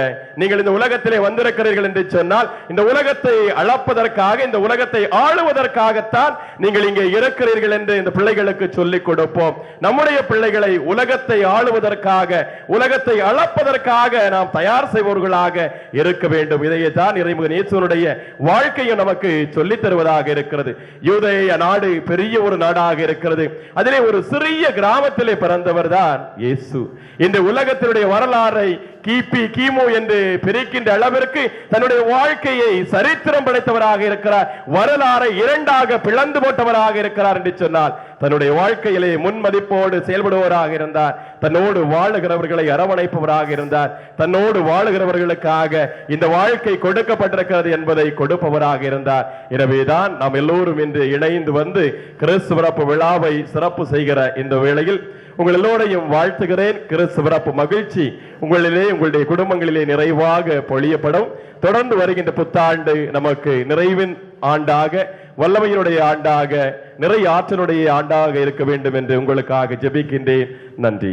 நீங்கள் இந்த உலகத்திலே வந்திருக்கிறீர்கள் என்று சொன்னால் இந்த உலகத்தை அளப்பதற்காக, இந்த உலகத்தை ஆளுவதற்காகத்தான் நீங்கள் இங்கே இருக்கிறீர்கள் என்று இந்த பிள்ளைகளுக்கு சொல்லிக் கொடுப்போம். நம்முடைய பிள்ளைகளை உலகத்தை ஆளுவதற்காக, உலகத்தை அளப்பதற்காக நாம் தயார் செய்பவர்களாக இருக்க வேண்டும். இதையே தான் இறைமகன் இயேசுவுடைய வாழ்க்கையும் நமக்கு சொல்லித் தருவதாக இருக்கிறது. யூதேய நாடு பெரிய ஒரு நாடாக இருக்கிறது. அதிலே ஒரு சிறிய கிராமத்திலே பிறந்தவர் தான் இயேசு. இந்த உலகத்தினுடைய வரலாறை கிபி கிமு என்று பிரிக்கின்ற அளவிற்கு தன்னுடைய வாழ்க்கையை சரித்திரம் படைத்தவராக இருக்கிறார். வரலாறை இரண்டாக பிளந்து போட்டவராக இருக்கிறார் என்று சொன்னால் தன்னுடைய வாழ்க்கையிலே முன்மதிப்போடு செயல்படுவராக இருந்தார். தன்னோடு வாழுகிறவர்களை அரவணைப்பவராக இருந்தார். தன்னோடு வாழுகிறவர்களுக்காக இந்த வாழ்க்கை கொடுக்கப்பட்டிருக்கிறது என்பதை கொடுப்பவராக இருந்தார். எனவேதான் நாம் எல்லோரும் இன்று இணைந்து வந்து கிறிஸ்துவரப்பு விழாவை சிறப்பு செய்கிற இந்த வேளையில் உங்கள் எல்லோரையும் வாழ்த்துகிறேன். கிறிஸ்துவரப்பு மகிழ்ச்சி உங்களிலே, உங்களுடைய குடும்பங்களிலே நிறைவாக பொழியப்படும். தொடர்ந்து வருகின்ற புத்தாண்டு நமக்கு நிறைவின் ஆண்டாக, வல்லமையினுடைய ஆண்டாக, நிறை ஆற்றலுடைய ஆண்டாக இருக்க வேண்டும் என்று உங்களுக்காக ஜெபிக்கின்றேன். நன்றி.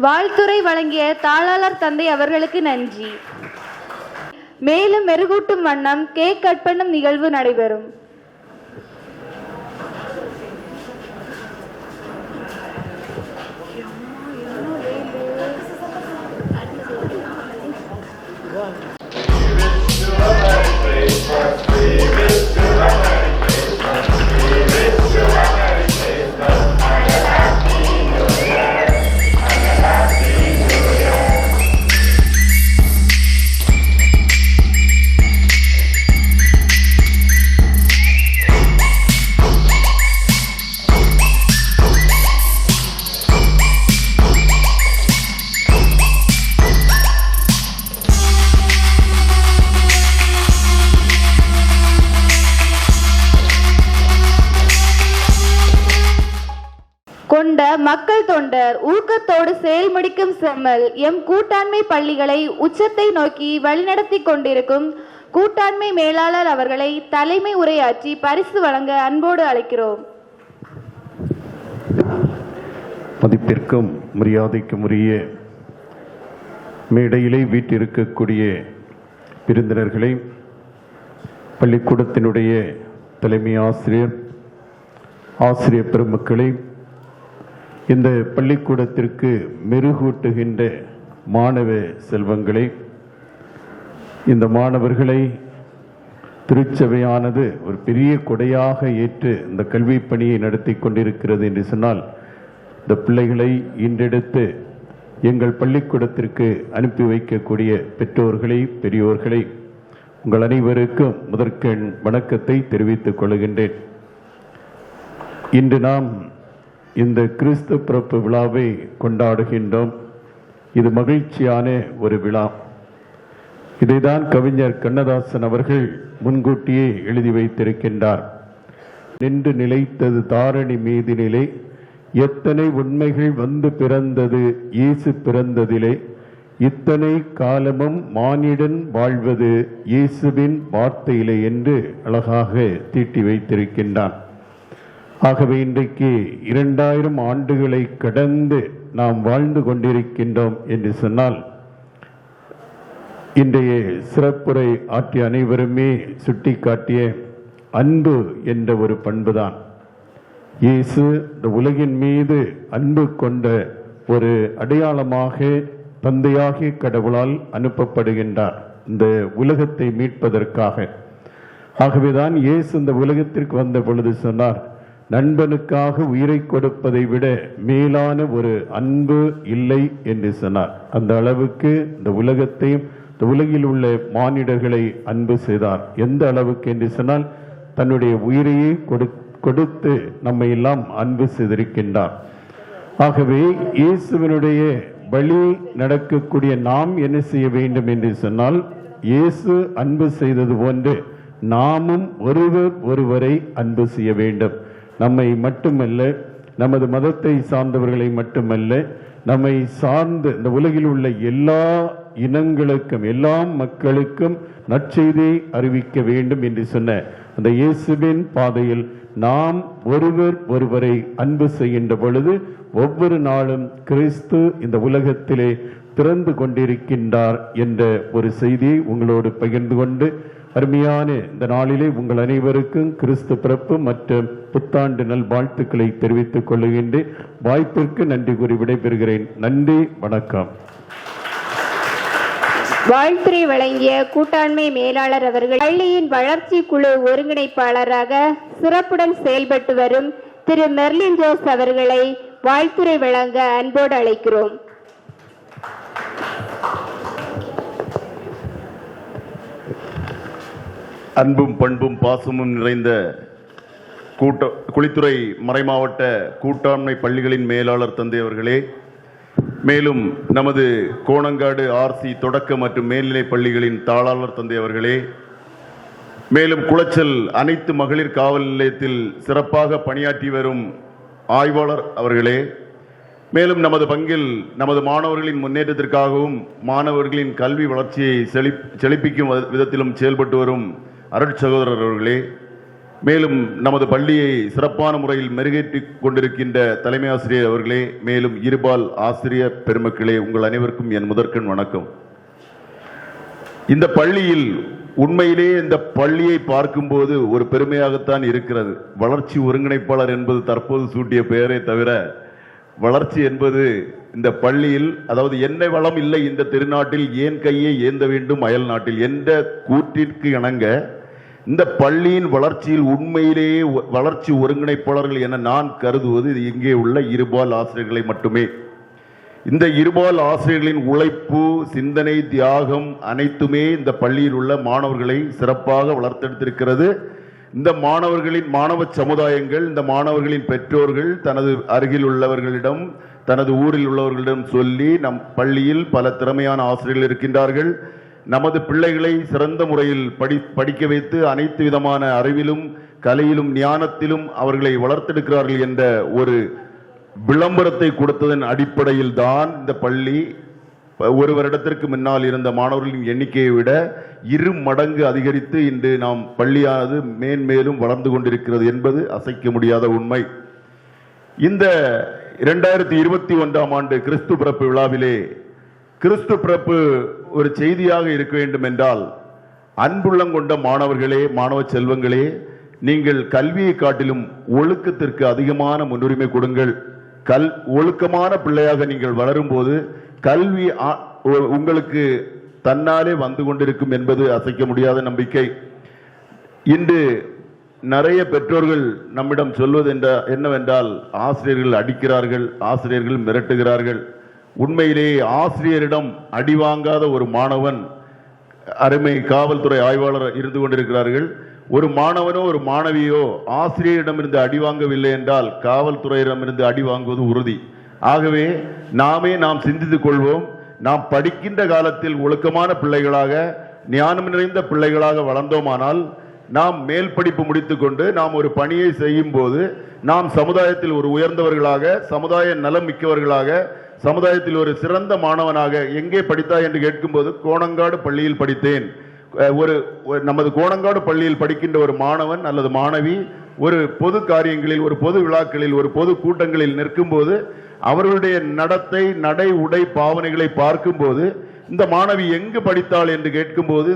வாழ்த்துரை வழங்கிய தாளாளர் தந்தை அவர்களுக்கு நன்றி. மேலும் மெருகூட்டும் வண்ணம் கேக் கட் பண்ணும் நிகழ்வு நடைபெறும். கொண்ட மக்கள் தொண்டர் ஊக்கத்தோடு செயல்முடிக்கும் செம்மல் எம் கூட்டாண்மை பள்ளிகளை உச்சத்தை நோக்கி வழிநடத்தி கொண்டிருக்கும் கூட்டாண்மை மேலாளர் அவர்களை தலைமை உரையாற்றி பரிசு வழங்க அன்போடு அழைக்கிறோம். மதிப்பிற்கும் மரியாதைக்கும் உரிய மேடையிலே வீட்டிருக்கக்கூடிய விருந்தினர்களை, பள்ளிக்கூடத்தினுடைய தலைமை ஆசிரியர், ஆசிரியர் பெருமக்களை, இந்த பள்ளிக்கூடத்திற்கு மெருகூட்டுகின்ற மாணவ செல்வங்களை, இந்த மாணவர்களை திருச்சபையானது ஒரு பெரிய கொடையாக ஏற்று இந்த கல்வி பணியை நடத்தி கொண்டிருக்கிறது என்று சொன்னால், இந்த பிள்ளைகளை இன்றெடுத்து எங்கள் பள்ளிக்கூடத்திற்கு அனுப்பி வைக்கக்கூடிய பெற்றோர்களை, பெரியோர்களை, உங்கள் அனைவருக்கும் முதற்கண் வணக்கத்தை தெரிவித்துக் கொள்கின்றேன். இன்று நாம் இந்த கிறிஸ்து பிறப்பு விழாவை கொண்டாடுகின்றோம். இது மகிழ்ச்சியான ஒரு விழா. இதைதான் கவிஞர் கண்ணதாசன் அவர்கள் முன்கூட்டியே எழுதி வைத்திருக்கின்றார். நின்று நிலைத்தது தாரணி மீதினிலே, எத்தனை உண்மைகள் வந்து பிறந்தது இயேசு பிறந்ததிலே, இத்தனை காலமும் மானிடன் வாழ்வது இயேசுவின் வார்த்தையிலே என்று அழகாக தீட்டி வைத்திருக்கின்றான். ஆகவே இன்றைக்கு 2000 ஆண்டுகளை கடந்து நாம் வாழ்ந்து கொண்டிருக்கின்றோம் என்று சொன்னால், இன்றைய சிறப்புரை ஆற்றிய அனைவருமே சுட்டிக்காட்டிய அன்பு என்ற ஒரு பண்புதான். இயேசு இந்த உலகின் மீது அன்பு கொண்ட ஒரு அடையாளமாக தந்தையாகிய கடவுளால் அனுப்பப்படுகின்றார், இந்த உலகத்தை மீட்பதற்காக. ஆகவேதான் இயேசு இந்த உலகத்திற்கு வந்த பொழுது சொன்னார், நண்பனுக்காக உயிரை கொடுப்பதை விட மேலான ஒரு அன்பு இல்லை என்று சொன்னார். அந்த அளவுக்கு இந்த உலகத்தையும், இந்த உலகில் உள்ள மானிடர்களை அன்பு செய்தார். எந்த அளவுக்கு என்று சொன்னால், தன்னுடைய உயிரையே கொடுத்து நம்மை எல்லாம் அன்பு செய்திருக்கின்றார். ஆகவே இயேசுவினுடைய வழி நடக்கக்கூடிய நாம் என்ன செய்ய வேண்டும் என்று சொன்னால், இயேசு அன்பு செய்தது போன்று நாமும் ஒருவரை அன்பு செய்ய வேண்டும். நம்மை மட்டுமல்ல, நமது மதத்தை சார்ந்தவர்களை மட்டுமல்ல, நம்மை சார்ந்த இந்த உலகில் உள்ள எல்லா இனங்களுக்கும், எல்லா மக்களுக்கும் நற்செய்தியை அறிவிக்க வேண்டும் என்று சொன்ன அந்த இயேசுவின் பாதையில் நாம் ஒருவரை அன்பு செய்கின்ற பொழுது ஒவ்வொரு நாளும் கிறிஸ்து இந்த உலகத்திலே திறந்து கொண்டிருக்கின்றார் என்ற ஒரு செய்தியை உங்களோடு பகிர்ந்து கொண்டு, அருமையான இந்த நாளிலே உங்கள் அனைவருக்கும் கிறிஸ்து பிறப்பு மற்றும் புத்தாண்டு நல் வாழ்த்துக்களை தெரிவித்துக் கொள்ளுகின்றேன். வாய்ப்பிற்கு நன்றி கூறி விடைபெறுகிறேன். நன்றி, வணக்கம். வாழ்த்துரை வழங்கிய கூட்டாண்மை மேலாளர் அவர்கள் பள்ளியின் வளர்ச்சி குழு ஒருங்கிணைப்பாளராக சிறப்புடன் செயல்பட்டு வரும் திரு மெர்லின் ஜோஸ் அவர்களை வாழ்த்துரை வழங்க அன்போடு அழைக்கிறோம். அன்பும் பண்பும் பாசமும் நிறைந்த குளித்துறை மறைமாவட்ட கூட்டாண்மை பள்ளிகளின் மேலாளர் தந்தை அவர்களே, மேலும் நமது கோணங்காடு ஆர்சி தொடக்க மற்றும் மேல்நிலை பள்ளிகளின் தாளாளர் தந்தை அவர்களே, மேலும் குளச்சல் அனைத்து மகளிர் காவல் நிலையத்தில் சிறப்பாக பணியாற்றி வரும் ஆய்வாளர் அவர்களே, மேலும் நமது பங்கில் நமது மாணவர்களின் முன்னேற்றத்திற்காகவும் மாணவர்களின் கல்வி வளர்ச்சியை செழிப்பிக்கும் விதத்திலும் செயல்பட்டு வரும் அருட்சகோதரர் அவர்களே, மேலும் நமது பள்ளியை சிறப்பான முறையில் மெருகேற்றி கொண்டிருக்கின்ற தலைமை ஆசிரியர் அவர்களே, மேலும் இருபால் ஆசிரியர் பெருமக்களே, உங்கள் அனைவருக்கும் என் முதற்கண் வணக்கம். இந்த பள்ளியில் உண்மையிலே இந்த பள்ளியை பார்க்கும்போது ஒரு பெருமையாகத்தான் இருக்கிறது. வளர்ச்சி ஒருங்கிணைப்பாளர் என்பது தற்போது சூட்டிய பெயரை தவிர, வளர்ச்சி என்பது இந்த பள்ளியில், அதாவது என்ன வளம் இல்லை இந்த திருநாட்டில் ஏன் கையை ஏந்த வேண்டும் அயல் நாட்டில் என்ற கூற்றிற்கு இணங்க இந்த பள்ளியின் வளர்ச்சியில் உண்மையிலேயே வளர்ச்சி ஒருங்கிணைப்பாளர்கள் என நான் கருதுவது இது இங்கே உள்ள இருபால் ஆசிரியர்களை மட்டுமே. இந்த இருபால் ஆசிரியர்களின் உழைப்பு, சிந்தனை, தியாகம் அனைத்துமே இந்த பள்ளியில் உள்ள மாணவர்களை சிறப்பாக வளர்த்தெடுத்திருக்கிறது. இந்த மாணவ சமுதாயங்கள், இந்த மாணவர்களின் பெற்றோர்கள் தனது அருகில் உள்ளவர்களிடம், தனது ஊரில் உள்ளவர்களிடம் சொல்லி நம் பள்ளியில் பல திறமையான ஆசிரியர்கள் இருக்கின்றார்கள், நமது பிள்ளைகளை சிறந்த முறையில் படிக்க வைத்து அனைத்து விதமான அறிவிலும் கலையிலும் ஞானத்திலும் அவர்களை வளர்த்தெடுக்கிறார்கள் என்ற ஒரு விளம்பரத்தை கொடுத்ததன் அடிப்படையில் தான் இந்த பள்ளி ஒரு வருடத்திற்கு முன்னால் இருந்த மாணவர்களின் எண்ணிக்கையை விட 2 மடங்கு அதிகரித்து இன்று நாம் பள்ளியானது மேன்மேலும் வளர்ந்து கொண்டிருக்கிறது என்பது அசைக்க முடியாத உண்மை. இந்த 2021ஆம் ஆண்டு கிறிஸ்து பிறப்பு விழாவிலே கிறிஸ்து பிறப்பு ஒரு செய்தியாக இருக்க வேண்டும் என்றால், அன்புள்ளங்கொண்ட மாணவர்களே, மாணவ செல்வங்களே, நீங்கள் கல்வியை காட்டிலும் ஒழுக்கத்திற்கு அதிகமான முன்னுரிமை கொடுங்கள். ஒழுக்கமான பிள்ளையாக நீங்கள் வளரும்போது கல்வி உங்களுக்கு தன்னாலே வந்து கொண்டிருக்கும் என்பது அசைக்க முடியாத நம்பிக்கை. இன்று நிறைய பெற்றோர்கள் நம்மிடம் சொல்வது என்னவென்றால், ஆசிரியர்கள் அடிக்கிறார்கள், ஆசிரியர்கள் மிரட்டுகிறார்கள். உண்மையிலேயே ஆசிரியரிடம் அடி வாங்காத ஒரு மாணவன், அருமை காவல்துறை ஆய்வாளர் இருந்து கொண்டிருக்கிறார்கள், ஒரு மாணவனோ ஒரு மாணவியோ ஆசிரியரிடமிருந்து அடி வாங்கவில்லை என்றால் காவல்துறையிடமிருந்து அடி வாங்குவது உறுதி. ஆகவே நாம் சிந்தித்துக் கொள்வோம். நாம் படிக்கின்ற காலத்தில் ஒழுக்கமான பிள்ளைகளாக, ஞானம் நிறைந்த பிள்ளைகளாக வளர்ந்தோமானால், நாம் மேல் படிப்பு முடித்துக்கொண்டு நாம் ஒரு பணியை செய்யும் போது நாம் சமுதாயத்தில் ஒரு உயர்ந்தவர்களாக, சமுதாய நலம் மிக்கவர்களாக, சமுதாயத்தில் ஒரு சிறந்த மாணவனாக. எங்கே படித்தாய் என்று கேட்கும்போது கோணங்காடு பள்ளியில் படித்தேன். நமது கோணங்காடு பள்ளியில் படிக்கின்ற ஒரு மாணவன் அல்லது மாணவி ஒரு பொது காரியங்களில், ஒரு பொது விழாக்களில், ஒரு பொது கூட்டங்களில் நிற்கும் போது அவர்களுடைய நடத்தை, நடை, உடை, பாவனைகளை பார்க்கும்போது இந்த மாணவி எங்கு படித்தாள் என்று கேட்கும்போது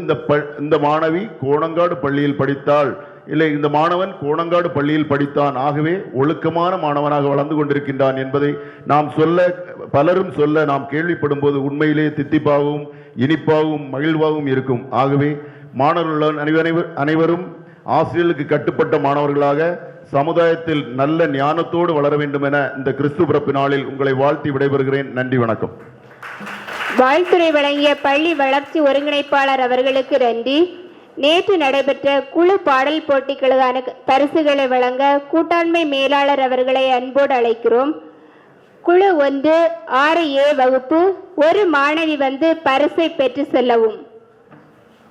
இந்த மாணவி கோணங்காடு பள்ளியில் படித்தாள், இல்லை இந்த மாணவன் கோணங்காடு பள்ளியில் படித்தான், ஆகவே ஒழுக்கமான மாணவனாக வளர்ந்து கொண்டிருக்கின்றான் என்பதை நாம் பலரும் சொல்ல நாம் கேள்விப்படும் போது உண்மையிலே தித்திப்பாகவும் இனிப்பாகவும் மகிழ்வாகவும் இருக்கும். ஆகவே மாணவர்கள் அனைவரும் ஆசிரியர்களுக்கு கட்டுப்பட்ட மாணவர்களாக சமுதாயத்தில் நல்ல ஞானத்தோடு வளர வேண்டும் என இந்த கிறிஸ்து பிறப்பு நாளில் உங்களை வாழ்த்தி விடைபெறுகிறேன். நன்றி, வணக்கம். வாழ்த்துரை வழங்கிய பள்ளி வளர்ச்சி ஒருங்கிணைப்பாளர் அவர்களுக்கு நன்றி. நேற்று நடைபெற்ற குழு பாடல் போட்டிகளுக்கான பரிசுகளை வழங்க கூட்டாண்மை மேலாளர் அவர்களை அன்போடு அழைக்கிறோம். குழு 1 6A வகுப்பு, ஒரு மாணவி வந்து பரிசை பெற்று செல்லவும்.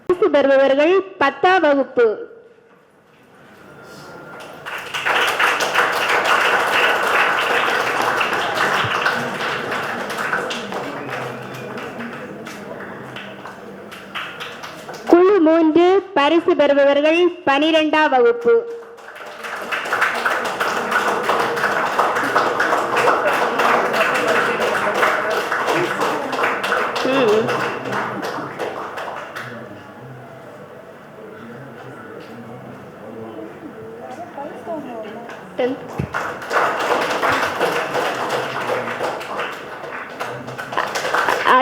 பரிசு பெறுபவர்கள் 10ஆம் வகுப்பு. குழு 3 பரிசு பெறுபவர்கள் 12ஆம் வகுப்பு.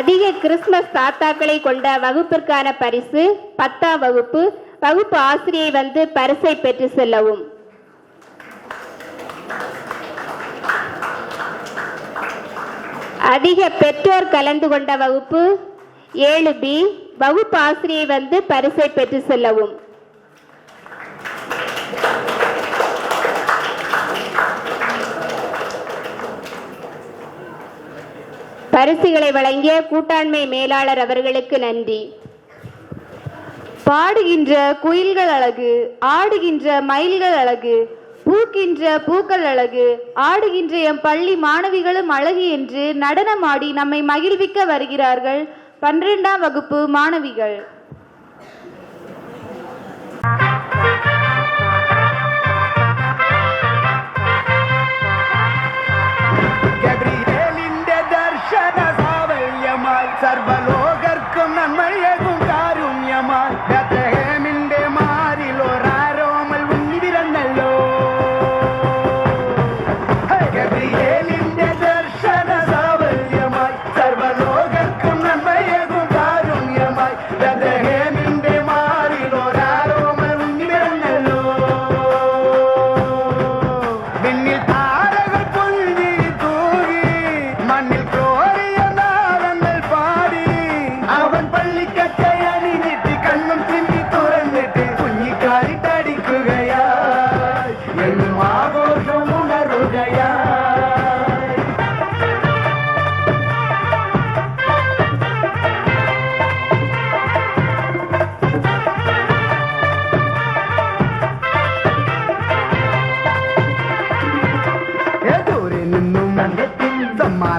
அதிக கிறிஸ்துமஸ் தாத்தாக்களை கொண்ட வகுப்பிற்கான பரிசு 10ஆம் வகுப்பு. வகுப்பு ஆசிரியை வந்து பரிசை பெற்று செல்லவும். அதிக பெற்றோர் கலந்து கொண்ட வகுப்பு 7B. வகுப்பு ஆசிரியை வந்து பரிசை பெற்று செல்லவும். பரிசுகளை வழங்கிய கூட்டாண்மை மேலாளர் அவர்களுக்கு நன்றி. பாடுகின்ற குயில்கள் அழகு, ஆடுகின்ற மயில்கள் அழகு, பூக்கின்ற பூக்கள் அழகு, ஆடுகின்ற எம் பள்ளி மாணவிகளும் அழகு என்று நடனமாடி நம்மை மகிழ்விக்க வருகிறார்கள் 12ஆம் வகுப்பு மாணவிகள். സർവലോകർക്കും നന്മയേകും കാരുണ്യമായി ബേത്ലഹേമിന്റെ മാറിൽ ഒരാരോമൽ ഉണ്ണി പിറന്നല്ലോ. ഗബ്രിയേലിന്റെ ദർശന സാവല്യമായി സർവലോകർക്കും നന്മയേകും കാരുണ്യമായി ബേത്ലഹേമിന്റെ മാറിൽ ഒരാരോമൽ ഉണ്ണി പിറന്നല്ലോ. വിണ്ണിൽ താരകൾ പൊങ്ങി തൂകി മണ്ണിൽ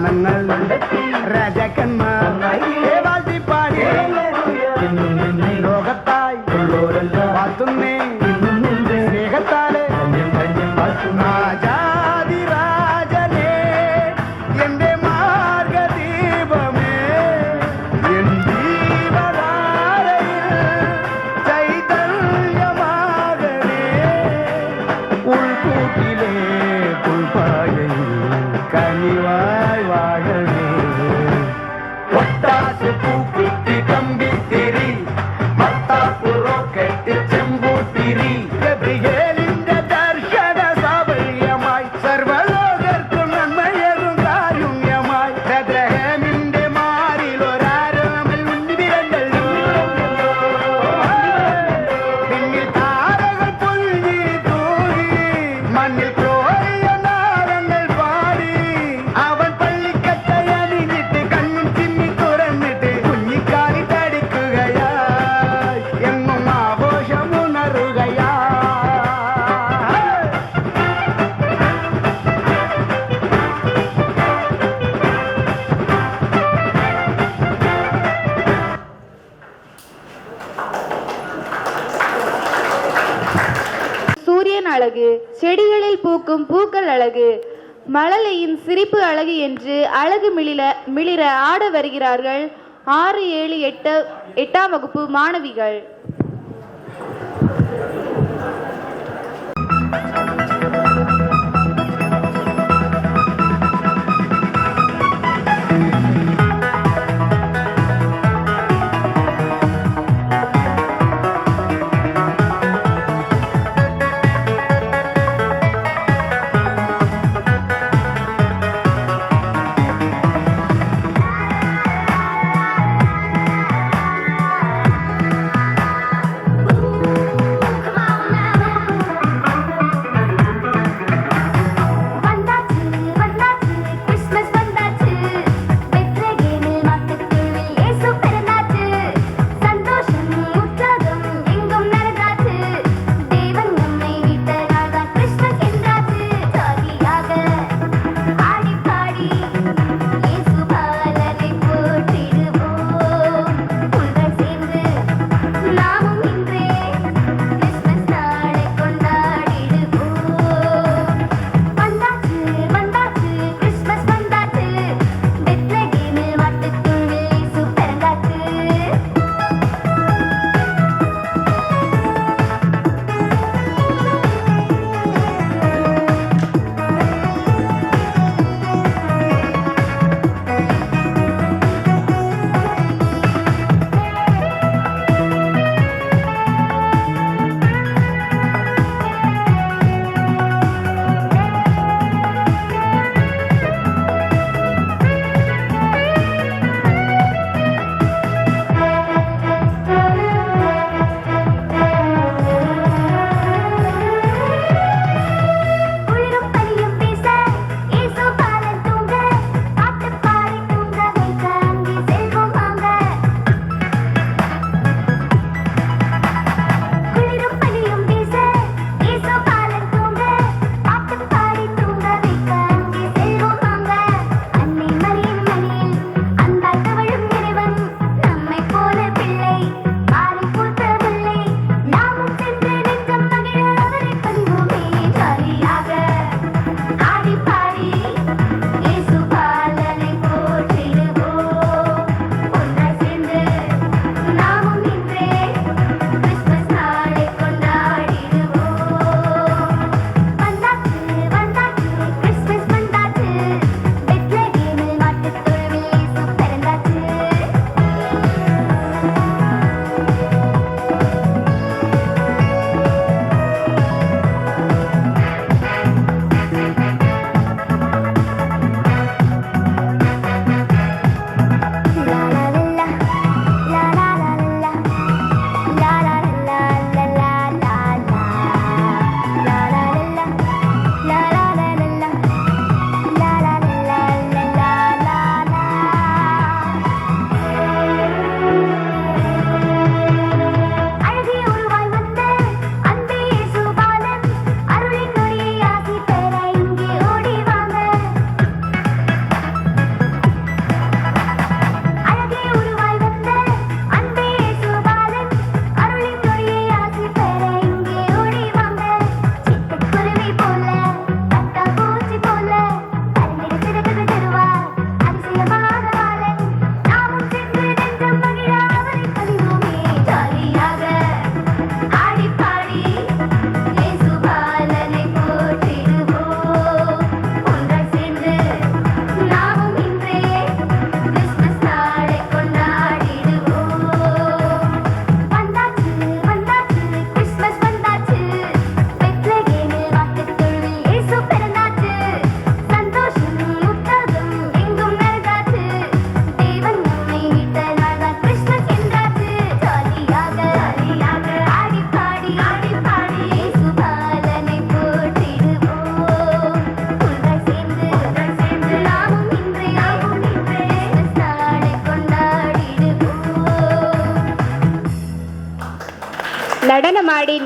സ്ഥാനങ്ങൾ രാജാക്കന്മാർ വാഴ്ത്തിപ്പാടി ലോകത്തായി വാഴ്ത്തുന്നേ സ്നേഹത്താല് രാജാതിരാജനേ എന്റെ മാർഗദീപമേ എൻ ജീവധാരയിൽ ചൈതന്യമാകണേ ഉൾക്കൂട്ടിലെ പുൽപ്പാകയിൽ കനിവായി വാഴണേ ഒട്ടാസ് പൂക്കുത്തി കമ്പിത്തിരി മത്താപ്പു റോക്കറ്റ് ചെമ്പൂത്തിരി ഗബ്രിയേലിന്റെ ദർശന സാഫല്യമായി സർവലോകർക്കും നന്മയേകും കാരുണ്യമായി ബെത്ലഹേമിന്റെ മാറിൽ ഒരാരോമൽ ഉണ്ണിവിരങ്ങൾ പിന്നിൽ താരകൾ പൊഴിഞ്ഞു തൂകി മണ്ണിൽ ക്രോറിയ നാളങ്ങൾ പാടി അവൻ പള്ളിക്കത്തയണിഞ്ഞിട്ട് കണ്ണും ചിമ്മി തുറന്നിട്ട് കുഞ്ഞിക്കാലി തടിക്കുകയായി എങ്ങും ആഘോഷമുണരുകയായി சூரியன் அழகு, செடிகளில் பூக்கும் பூக்கள் அழகு, மழலையின் சிரிப்பு அழகு என்று அழகு மிளிர ஆட வருகிறார்கள் 6, 7, 8ஆம் வகுப்பு மாணவிகள்.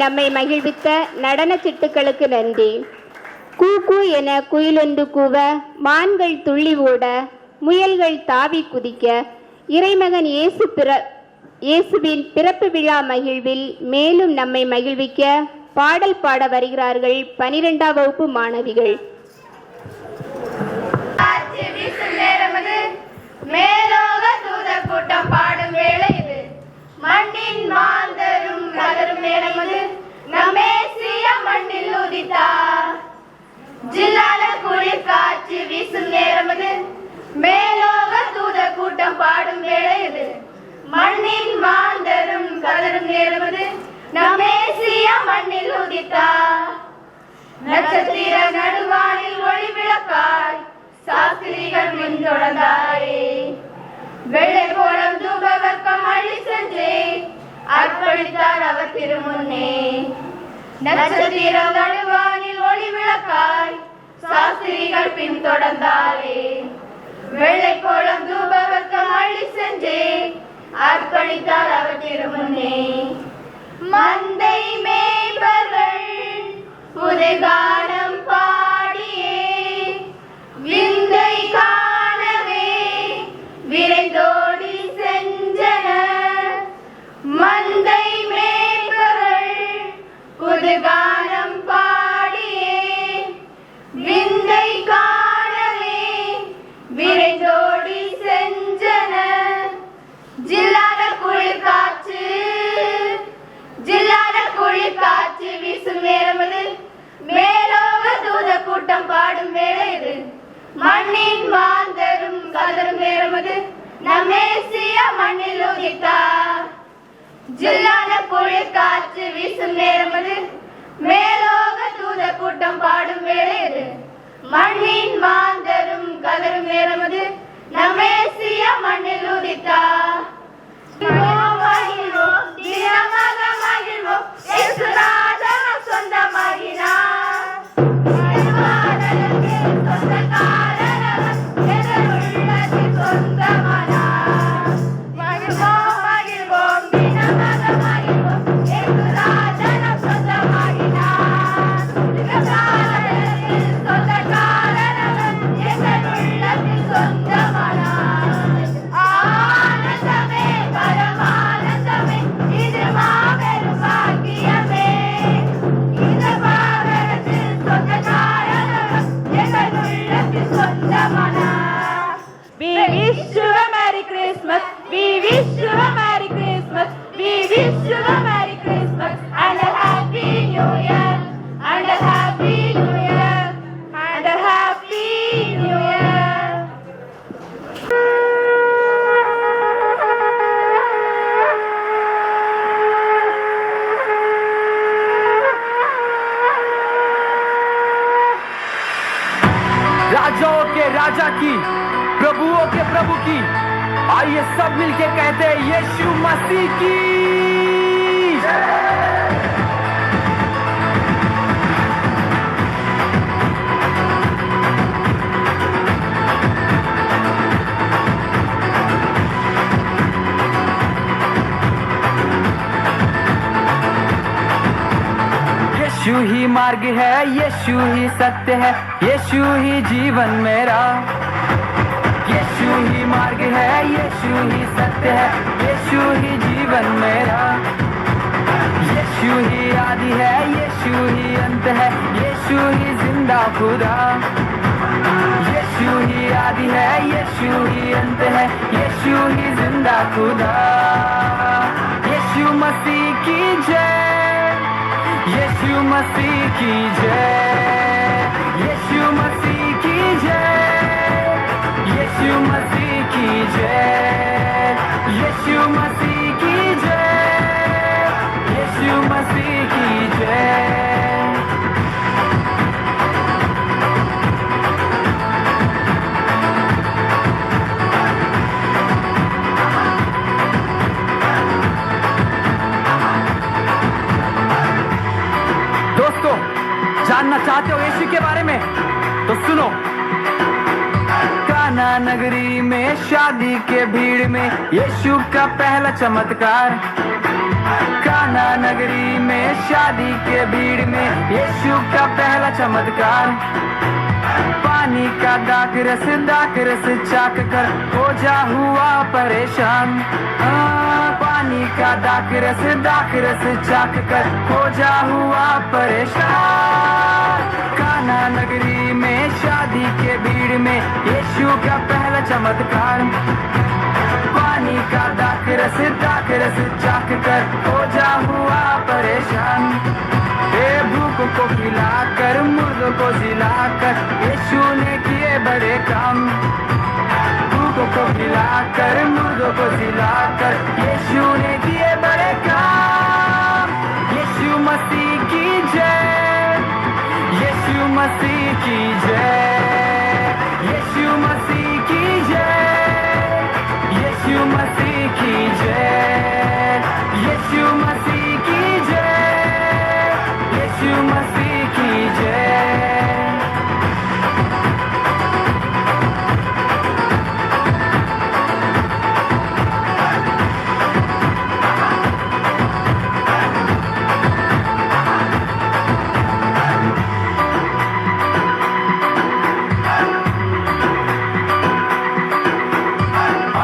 நம்மை மகிழ்வித்த நடன சிட்டுக்களுக்கு நன்றி. கூ கூ என குயிலொன்று கூவ, மான்கள் துள்ளி ஓட, முயல்கள் தாவி குதிக்க, இறைமகன் இயேசுவின் பிறப்பு விழா மகிழ்வில் மேலும் நம்மை மகிழ்விக்க பாடல் பாட வருகிறார்கள் 12ஆம் வகுப்பு மாணவிகள். மேலோக தூதர் கூட்டம் பாடும் வேளை இது, மண்ணின் மாந்தரும் கதரும் நேரமது, நம்மேசிய மண்ணில் உதித்தார். ஜில்லால குளிர் காற்று வீசும் நேரமது, மேலோக தூதர் கூட்டம் பாடும் வேளை இது, மண்ணின் மாந்தரும் கதரும் நேரமது, நம்மேசிய மண்ணில் உதித்தார். நட்சத்திர நடுவானில் ஒளி விளக்காய் சாஸ்திரிகள் பின்தொடர்ந்தாரே, வெள்ளை கோலம் தூபவர்க்கம் அள்ளி சென்றே அர்ப்பணித்தார் அவர் திருமுன்னே. நட்சத்திர நடுவானில் ஒளி விளக்காய் சாஸ்திரிகள் பின்தொடர்ந்தாரே, வெள்ளை கோலம் தூபவர்க்கம் அள்ளி சென்றே அர்ப்பணித்தார் அவர் திருமுன்னே. மந்தை மேய்பர்கள் புதுகானம் பாடியே விந்தை காணவே விரைந்தோடி சென்றனர். மந்தை மேய்பர்கள் புதுகானம் பாடியே விந்தை காணவே விரைந்தோடி சென்றனர். ஜில்லாத குளிர் காற்று வீசும் நேரமது, மேலோக தூத கூட்டம் பாடும் வேளை இது, மண்ணின் மாந்தரும் கதரும் நேரமது, நம்மேசிய மண்ணில் உதித்தார். ஜில்லாத குளிர் காற்று வீசும் நேரமது, மேலோக தூத கூட்டம் பாடும் வேளை இது, மண்ணின் மாந்தரும் கதரும் நேரமது, நம்மேசிய மண்ணில் உதித்தார். राजाओं के राजा की, प्रभुओं के प्रभु की, आइए सब मिलके कहते हैं यीशु मसीह की। यीशु ही मार्ग है, यीशु ही सत्य है, यीशु ही जीवन मेरा। यीशु ही मार्ग है, यीशु ही सत्य है, यीशु ही जीवन मेरा। यीशु ही आदि है, यीशु ही अंत है, यीशु ही जिंदा खुदा। यीशु ही आदि है, यीशु ही अंत है, यीशु ही जिंदा खुदा। यीशु मसीह की जय, यीशु मसीह की जय, यीशु मसीह की जय, यीशु मसीह की जय, यीशु मसीह की जय, यीशु मसीह की जय। जानना चाहते हो यीशु के बारे में तो सुनो। काना नगरी में शादी के भीड़ में यीशु का पहला चमत्कार। कान्हा नगरी में शादी के भीड़ में यीशु का पहला चमत्कार। पानी का दाक रस चाक कर खोजा हुआ परेशान। पानी का दाक रस चाक कर खोजा हुआ परेशान। कान्हा नगरी में शादी के भीड़ में यीशु का पहला चमत्कार। पानी का दाक रस चाक कर खोजा हुआ परेशान। भूखों को खिलाकर मुर्दों को जिलाकर यीशु ने किए बड़े काम। भूखों को खिलाकर मुर्दों को जिलाकर यीशु ने किए बड़े काम। यीशु मसीह की जय, यीशु मसीह की जय, यीशु मसीह की जय, यीशु मसीह की जय, यीशु मसीह की जय, यीशु मसीह की जय।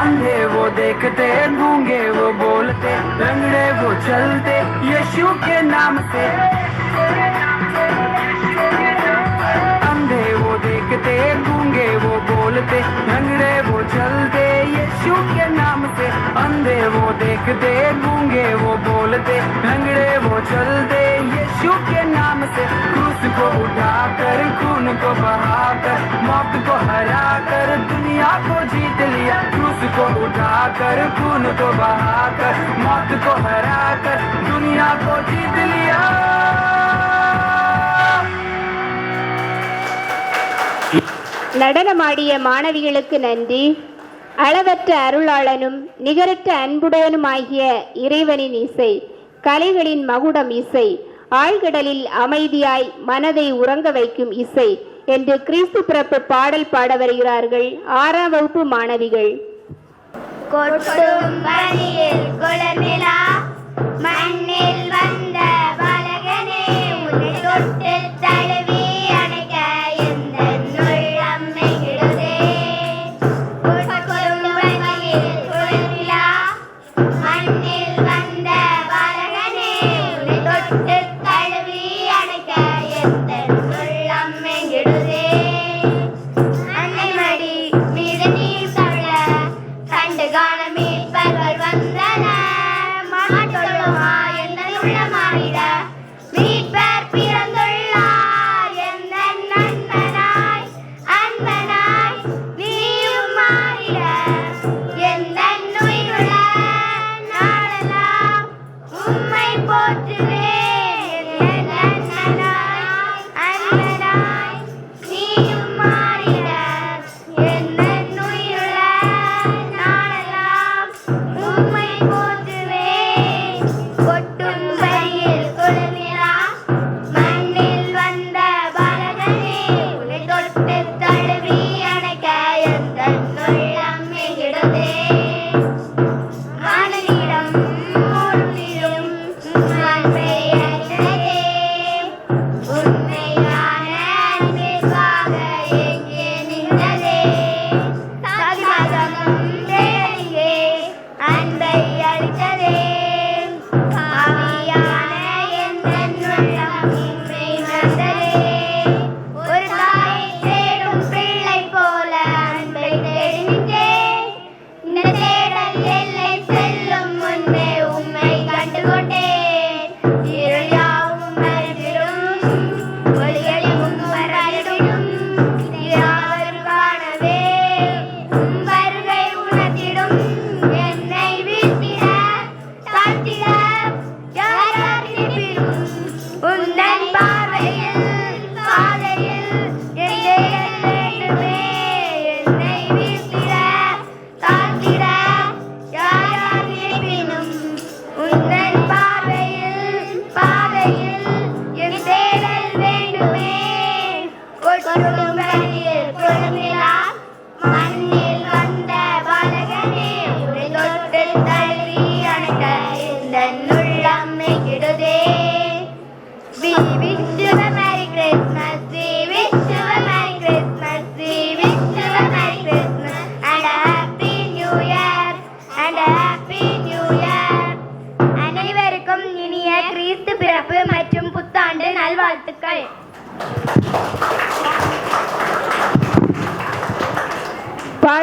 अंधे वो देखते, गूंगे वो बोलते, लंगड़े वो चलते यीशु के नाम से। अंधे वो देखते, गूंगे वो बोलते, लंगड़े वो चलते यीशु के नाम से। अंधे वो देखते, गूंगे वो बोलते, लंगड़े वो चलते यीशु के नाम से। क्रूस को उठाकर, खून को बहाकर, मौत को हराकर दुनिया को जीत लिया। क्रूस को उठाकर, खून को बहाकर, मौत को हराकर दुनिया को जीत लिया। நடனமாடிய மாணவிகளுக்கு நன்றி. அளவற்ற அருளாளனும் நிகரற்ற அன்புடையனுமாகிய இறைவனின் இசை, கலைகளின் மகுடம் இசை, ஆழ்கடலில் அமைதியாய் மனதை உறங்க வைக்கும் இசை என்று கிறிஸ்து பிறப்பு பாடல் பாட வருகிறார்கள் 6ஆம் வகுப்பு மாணவிகள். கொட்டும் பனியில் குளநிலா, மண்ணில் வந்த பாலகனே, உன்னை தொட்டு தழுவி அணைக்க எந்தன் உள்ளம் நெகிழுதே. கொட்டும் பனியில் குளநிலா, மண்ணில் வந்த பாலகனே, உன்னை தொட்டு தழுவி அணைக்க எந்தன் உள்ளம் நெகிழுதே. அன்னை மடி மீது நீர் தவழ கண்டு காண மீட்பர்கள் வந்தனர். மாட்டொழுமா எந்த உள்ளமாயிட மீட்பர் பிறந்துள்ளார்.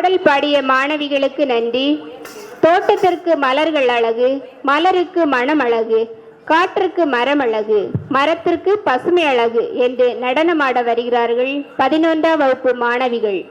பாடல் பாடிய மாணவிகளுக்கு நன்றி. தோட்டத்திற்கு மலர்கள் அழகு, மலருக்கு மனம் அழகு, காற்றுக்கு மரம் அழகு, மரத்திற்கு பசுமை அழகு என்று நடனமாட வருகிறார்கள் 11ஆம் வகுப்பு மாணவிகள்.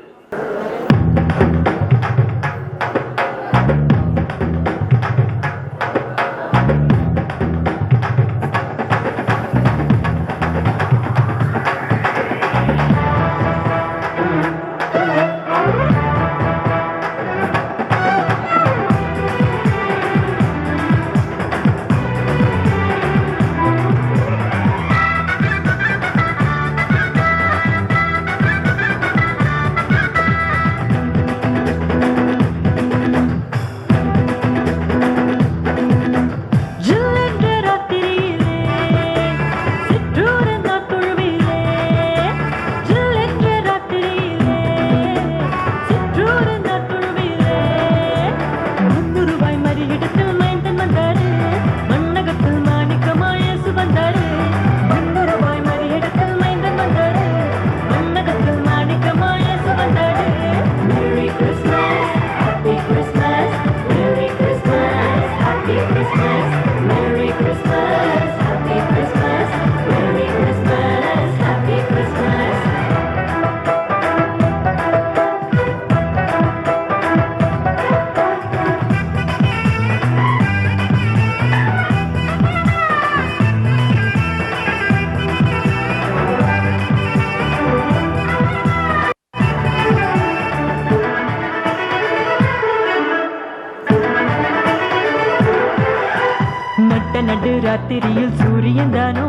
நடு ராத்திரியில் சூரியன் தானோ,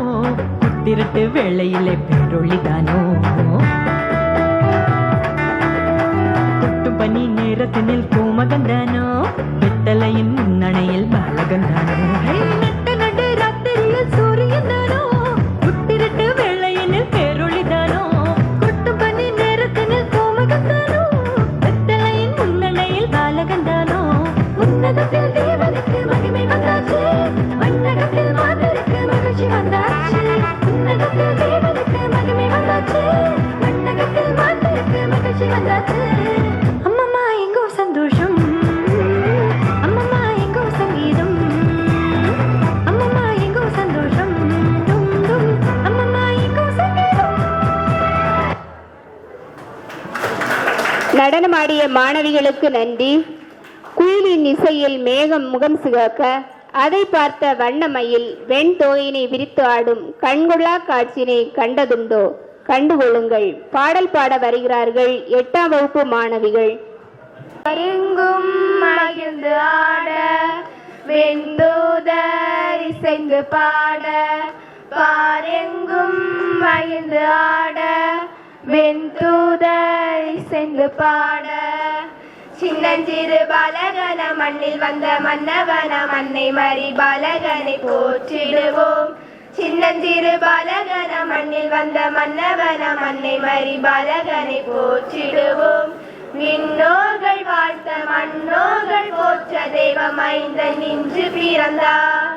புத்திரட்டு வேளையிலே பேரொழிதானோ, கொட்டும் பனி நேரத்தினில் கோமகந்தானோ, வெத்தலையின் முன்னணையில் பாலகந்தானோ. நடு ராத்திரியில் சூரியன் தானோ, புத்திரட்டு வேளையினில் பேரொழிதானோ, கொட்டும் பனி நேரத்தினில் கோமகந்தானோ, வெத்தலையின் முன்னணையில் பாலகந்தானோ. உன்னதத்தில் தேவனுக்கு மகிமை வந்தாச்சு, மன்னகத்தில் மாதருக்கு மகிழ்ச்சி வந்தாச்சு. உன்னதத்தில் தேவனுக்கு மகிமை வந்தாச்சு, மன்னகத்தில் மாதருக்கு மகிழ்ச்சி வந்தாச்சு. அம்மம்மா எங்கோ சந்தோஷம், அம்மம்மா எங்கோ சங்கீதம், அம்மம்மா எங்கோ சந்தோஷம், டும் டும் அம்மம்மா எங்கோ சங்கீதம். நடனமாடிய மாணவிகளுக்கு நன்றி. குயிலின் இசையில் மேகம் முகம் சிவக்க, அதை பார்த்த வண்ணமயில் வெண்தோயினை விரித்து ஆடும் கண்கொள்ளா காட்சியினை கண்டதுண்டோ, கண்டுகொள்ளுங்கள். பாடல் பாட வருகிறார்கள் 8ஆம் வகுப்பு மாணவிகள். அருங்கும் மகிழ்ந்து ஆட, வெண்தூதர் இசைந்து பாட, பாரெங்கும் மகிழ்ந்து ஆட, வெண்தூதர் இசைந்து பாட. சின்னஞ்சிறு பாலகன மண்ணில் வந்த மன்னவன மன்னை மறி பாலகனை போற்றிடுவோம். சின்னஞ்சிறு பாலகன மண்ணில் வந்த மன்னவன மன்னை மறி பாலகனை போற்றிடுவோம். விண்ணோர்கள் வாழ்த்த மண்ணோர்கள் போற்ற தெய்வமைந்தன் நின்று பிறந்தார்.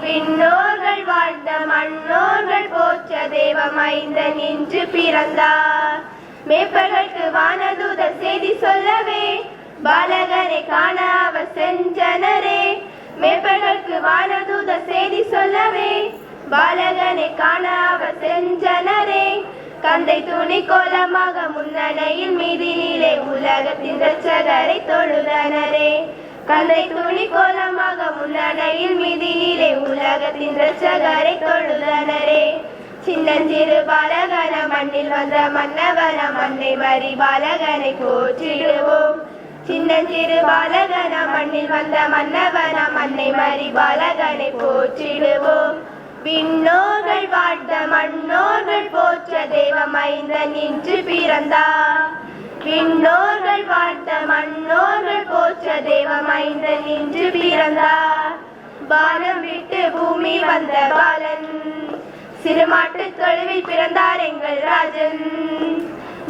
விண்ணோர்கள் வாழ்த்த மண்ணோர்கள் போற்ற தெய்வமைந்தன் நின்று பிறந்தார். மேப்பர்களுக்கு வானதூதர் செய்தி சொல்லவே, பாலகனை காண அவர் சென்றனரே. மேப்பர்களுக்கு வானதூதர் செய்தி சொல்லவே, பாலகனை காண அவர் சென்றனரே. கந்தை துணி கோலமாக முன்னணையில் மீதினிலே உலகத்தின் இரட்சகரை தொழுதனரே. கந்தை துணி கோலமாக முன்னணையில் மீதினிலே உலகத்தின் இரட்சகரை தொழுதனரே. சின்னஞ்சிறு பாலகன மண்ணில் வந்த மன்னவன மன்னை மறி பாலகனை போற்றிடுவோம். சின்னஞ்சிறு பாலகன மண்ணில் வந்த மன்னவன மன்னை மறி பாலகனை போற்றிடுவோம். விண்ணோர்கள் வாழ்த்த மண்ணோர்கள் போற்ற தெய்வமைந்தன் நின்று பிறந்தார். விண்ணோர்கள் வாழ்த்த மண்ணோர்கள் போற்ற தெய்வமைந்தன் நின்று பிறந்தார். வானம் விட்டு பூமி வந்த பாலன், சிறுமாட்டு தொழுவில் பிறந்தார் எங்கள் ராஜன்.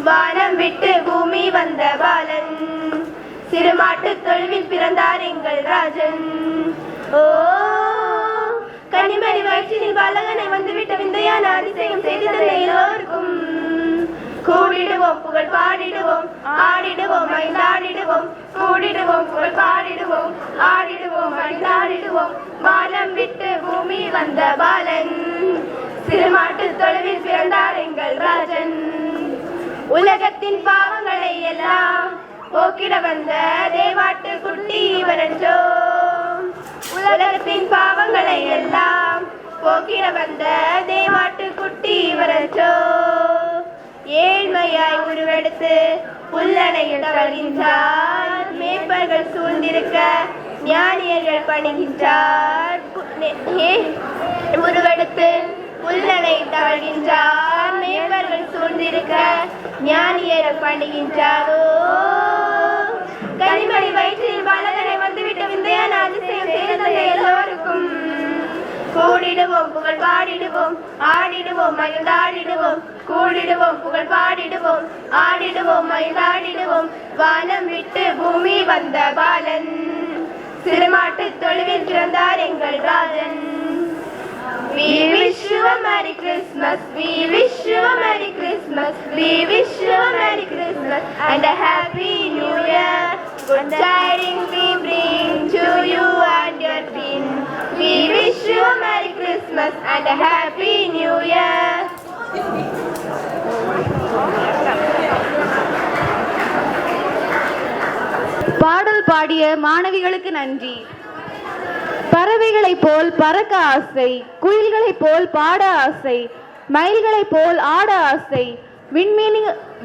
வானம் விட்டு பூமி வந்த பாலன், சிறுமாட்டு தொழுவில் பிறந்தார் எங்கள் ராஜன். ஓ கனிமணி வயிற்றினில் பாலகனை வந்துவிட்ட விந்தையான அதிசயம் செய்து தந்த எல்லோருக்கும் கூடிடுவோம், புகழ் பாடிடுவோம், ஆடிடுவோம், ஐந்தாடிடுவோம். பாவங்களை எல்லாம் போக்கிட வந்த தேவாட்டு குட்டி இவரன்றோ. உலகத்தின் பாவங்களை எல்லாம் போக்கிட வந்த தேவாட்டு குட்டி இவரன்றோ. ஏழ்மையாய் உருவெடுத்து புல்லணையில் தவழ்கின்றார். மேய்ப்பர்கள் சூழ்ந்திருக்க ஞானியர்கள் பணிகின்றார். உருவெடுத்து புல்லணை தவழ்கின்றார். மேய்ப்பர்கள் சூழ்ந்திருக்க ஞானியர்கள் பணிகின்றாரோ. கனிமணி வயிற்றில் பாலகனை வந்துவிட்ட விந்தையான அதிசயம் சேர்ந்த எல்லோருக்கும் கூடிடுவோம் புகழ் பாடிடுவோம் ஆடிடுவோம் மகிழ்ந்தாடிடுவோம். கூடிடுவோம் புகழ் பாடிடுவோம் ஆடிடுவோம் மகிழ்ந்தாடிடுவோம். வானம் விட்டு பூமி வந்த பாலன் சிறுமாட்டு தொழுவில் பிறந்தார் எங்கள் Rajan. We wish you a Merry Christmas. We wish you a Merry Christmas. We wish you a Merry Christmas and a Happy New Year. Good tidings we bring to you and your kin. We wish you a Merry Christmas and a Happy New Year. பாடல் பாடிய மாணவிகளுக்கு நன்றி. பறவைகளைப் போல் பறக்க ஆசை, குயில்களைப் போல் பாட ஆசை, மயில்களைப் போல் ஆட ஆசை,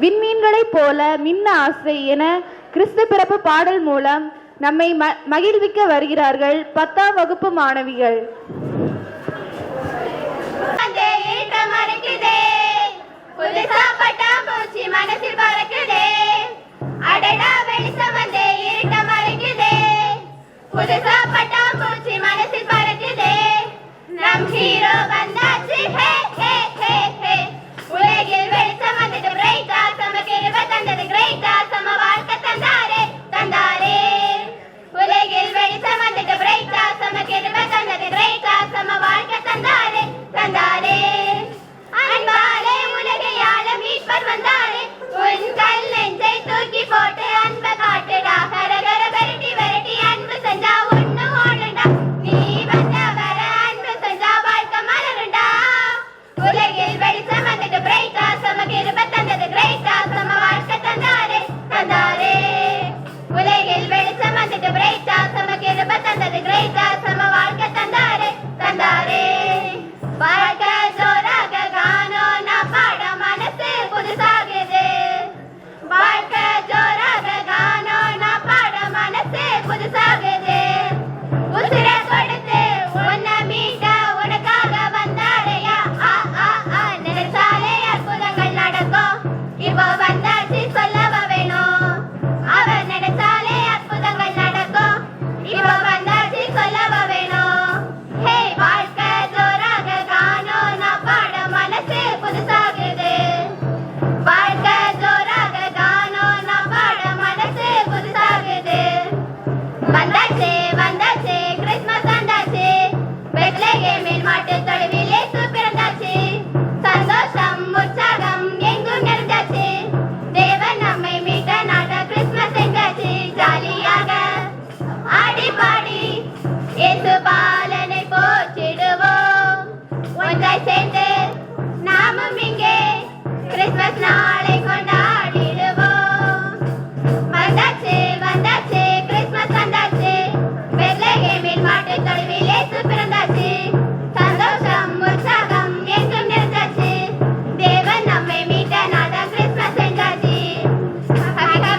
விண்மீன்களைப் போல மின்ன ஆசை என கிறிஸ்து பிறப்பு பாடல் மூலம் நம்மை மகிழ்விக்க வருகிறார்கள் 10ஆம் வகுப்பு மாணவிகள். மனசில் பறக்குதே அடடா வெளிச்சம் வந்தே இருட்ட மறைக்குதே. புதுசா பட்டாம்பூச்சி மனசில் பறக்குதே. நம் ஹீரோ வந்தாச்சு ஹே ஹே ஹே ஹே. உலகில் வெளிச்சம் வந்துட்டு பிரைட்டா நமக்கு இருவ தந்தது கிரேட்டா சம வாழ்க்கை தந்தாரே தந்தாரே. உலகில் வெளிச்சம் வந்துட்டு பிரைட்டா நமக்கு இருவ தந்தது கிரேட்டா சம வாழ்க்கை தந்தாரே தந்தாரே. அன்பாலே உலகை ஆள மீட்பர் வந்தாரே. உன் கல் நெஞ்சை தூக்கி போட்டு அன்பை காட்டுடா. கரகர விரட்டி விரட்டி அன்பு செஞ்சா ஒண்ணு ஓடுண்டா. நீ வந்த வர அன்பு செஞ்சா வாழ்க்கை மலருண்டா. உலகில் வெளிச்சம் வந்துட்டு பிரைட்டா நமக்கு இருப தந்தது கிரேட்டா சம வாழ்க்கை தந்தாரே தந்தாரே. உலகில் வெளிச்சம் வந்துட்டு பிரைட்டா நமக்கு இருப தந்தது கிரேட்டா சம வாழ்க்கை தந்தாரே தந்தாரே. வாழ்க்கை ஜோராக காணோம் நான் பாட மனசு புதுசாகுது. வாழ்க்கை ஜோராக காணோம் நான் பாட மனசு புதுசாகுது. உசிர கொடுத்து உன்னை மீட்ட உனக்காக வந்தாரையா. நினைச்சாலே அற்புதங்கள் நடக்கும். இப்போ வந்தாச்சு சொல்லவ வேணும். அவர் நினைச்சாலே அற்புதங்கள் நடக்கும். இப்போ வந்தாச்சு சொல்லவ வேணும். ஹே வாழ்க்கை ஜோராக காணோம் நான் பாட மனசு புதுசாகுது. வாழ்க்கை ஜோராக காணோம் நான் பாட மனசு புதுசாகுது. வந்தாச்சு வந்தாச்சு கிறிஸ்மஸ் வந்தாச்சு. பெத்லகேமில் மாட்டு தொழுவில் இயேசு பிறந்தாச்சு. சந்தோஷம் உற்சாகம் எங்கும் நிறைஞ்சாச்சு. தேவன் நம்மை மீட்ட நாட்ட கிறிஸ்மஸ் எங்காச்சு. ஜாலியாக ஆடி பாடி இயேசு பாலனை போற்றிடுவோம். ஒன்றாய் சேர்ந்து நாமும் இங்கே கிறிஸ்மஸ் நாளை கொண்டாடிடுவோம். வந்தாச்சு வந்தாச்சு கிறிஸ்மஸ் வந்தாச்சு. பெத்லகேமில் மாட்டு தொழுவில் இயேசு பிறந்தாச்சு. சந்தோஷம் உற்சாகம் எங்கும் நிறைஞ்சாச்சு. தேவன் நம்மை மீட்ட நாள் Christmas எங்காச்சு.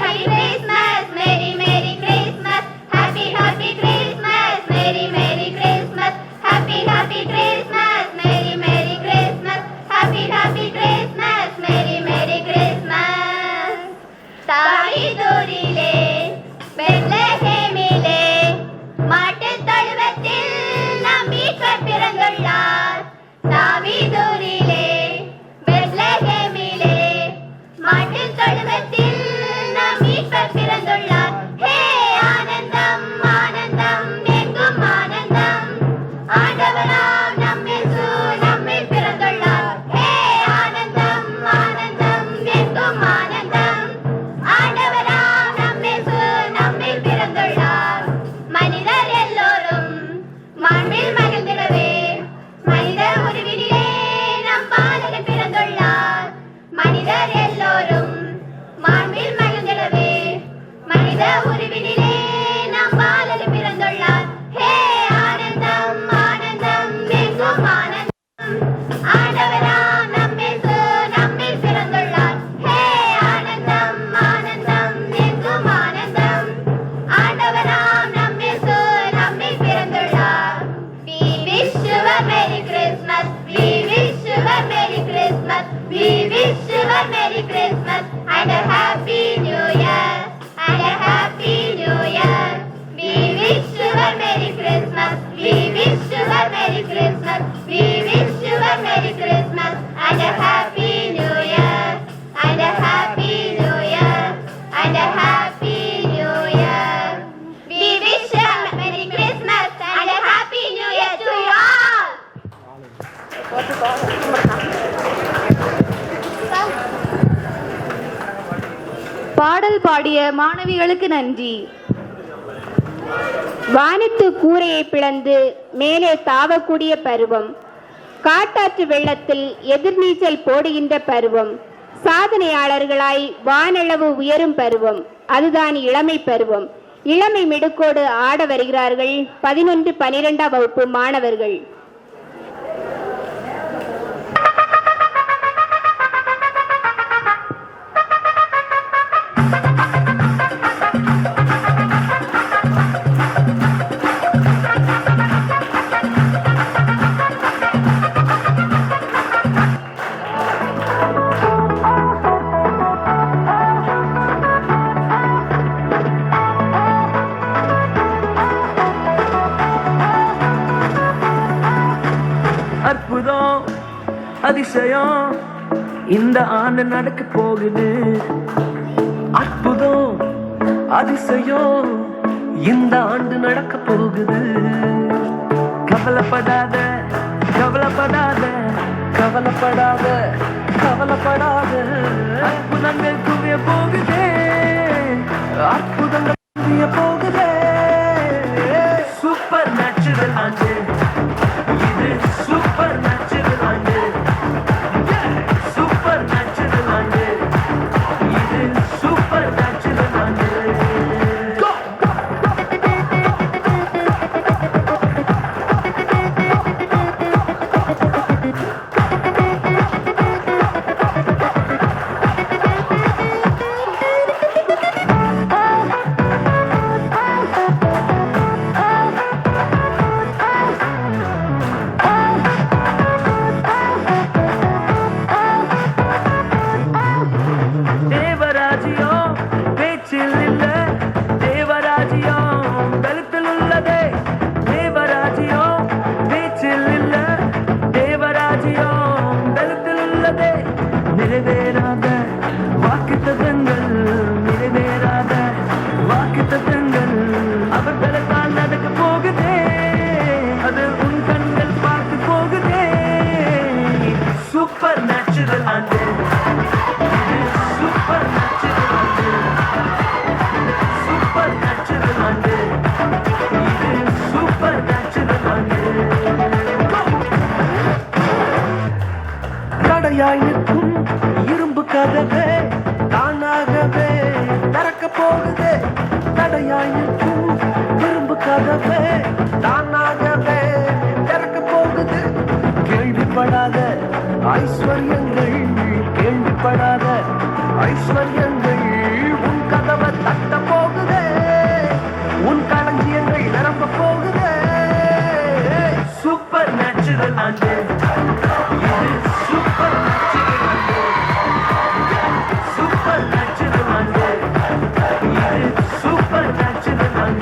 Happy Christmas, Merry Merry Christmas. Happy Happy Christmas, Merry Merry Christmas. Happy Happy Christmas, Merry Merry Christmas. Happy Happy Christmas, Merry Merry Christmas. தாவிதூரிலே பெத்லகேமிலே மாட்டுத் தொழுவத்தில் நம் மீட்பர் பிறந்துள்ளார். தாவிதூரிலே பெத்லகேமிலே மாட்டுத் தொழுவத்தில் நம் மீட்பர் பிறந்துள்ளார். ஹே ஆனந்தம் ஆனந்தம் எங்கும் ஆனந்தம். ஆண்டவராம் நம் இயேசு நம்மில் பிறந்துள்ளார். ஹே ஆனந்தம் ஆனந்தம் எங்கும் ஆனந்தம். ஆண்டவராம் நம் இயேசு நம்மில் பிறந்துள்ளார். மனிதர் எல்லோரும் மாண்பில் மகிழ்ந்திடவே மனித உருவிலே நம் பாலகன் பிறந்துள்ளார். மனிதர் எல்லோரும் மனித உருவினிலே நம் பாலன் பிறந்துள்ளார். ஹே ஆனந்தம் ஆனந்தம் எங்கும் ஆனந்தம். ஆண்டவராம் நம் இயேசு நம்மில் பிறந்துள்ளார். ஹே ஆனந்தம் ஆனந்தம் எங்கும் ஆனந்தம். ஆண்டவராம் நம் இயேசு நம்மில் பிறந்துள்ளார். We wish you a Merry Christmas. We wish you a Merry Christmas. We wish you a Merry Christmas and a Happy New Year. And a Happy New Year. We wish you a Merry Christmas. We wish you a Merry Christmas. We wish you a Merry Christmas and a Happy New Year. And a Happy New Year. And a Happy New Year. We wish you a Merry Christmas and a Happy New Year to you all. பாடல் பாடிய மாணவிகளுக்கு நன்றி. வானத்து கூரையை பிளந்து மேலே தாவக்கூடிய பருவம், காட்டாற்று வெள்ளத்தில் எதிர்நீச்சல் போடுகின்ற பருவம், சாதனையாளர்களாய் வானளவு உயரும் பருவம், அதுதான் இளமை பருவம். இளமை மிடுக்கோடு ஆட வருகிறார்கள் 11, 12ஆம் வகுப்பு மாணவர்கள். அற்புதம் அதிசயம் இந்த ஆண்டு நடக்க போகுது. அற்புதம் அதிசயம் இந்த ஆண்டு நடக்க போகுது. கவலைப்படாத கவலைப்படாத கவலைப்படாத கவலைப்படாத. அற்புதங்கள் குவிய போகுதே, அற்புதங்கள் குவிய போகுதே. சூப்பர் நேச்சுரல் ஆண்டு இது, சூப்பர் நேச்சுரல் ஆண்டு. சூப்பர் நேச்சுரல் ஆண்டு இது, சூப்பர் நேச்சுரல் ஆண்டு. நிறைவேறாத வாக்குத்தத்தங்கள், நிறைவேறாத வாக்குத்தத்தங்கள் அவர் பலத்தால் நடக்க போகுதே. அது உன் கண்கள் பார்த்து போகுதே. சூப்பர் நேச்சுரல் ஆண்டு இது, சூப்பர் நேச்சுரல் ஆண்டு. சூப்பர் நேச்சுரல் ஆண்டு இது, சூப்பர் நேச்சுரல் ஆண்டு. தடையாய் நிற்கும் இரும்பு கதவே தானாகவே திறக்க போகுது. தடையாய் நிற்கும் இரும்பு கதவே தானாகவே திறக்க போகுது. கேள்விப்படாத ஐஸ்வர்யங்கள், கேள்விப்படாத ஐஸ்வர்யங்கள் உன் கதவை தட்ட போகுது. உன் களஞ்சியங்கள் நிரம்ப போகுது. சூப்பர் நேச்சுரல் ஆண்டு இது, சூப்பர் நேச்சுரல் ஆண்டு. சூப்பர் நேச்சுரல் ஆண்டு இது, சூப்பர் நேச்சுரல் ஆண்டு.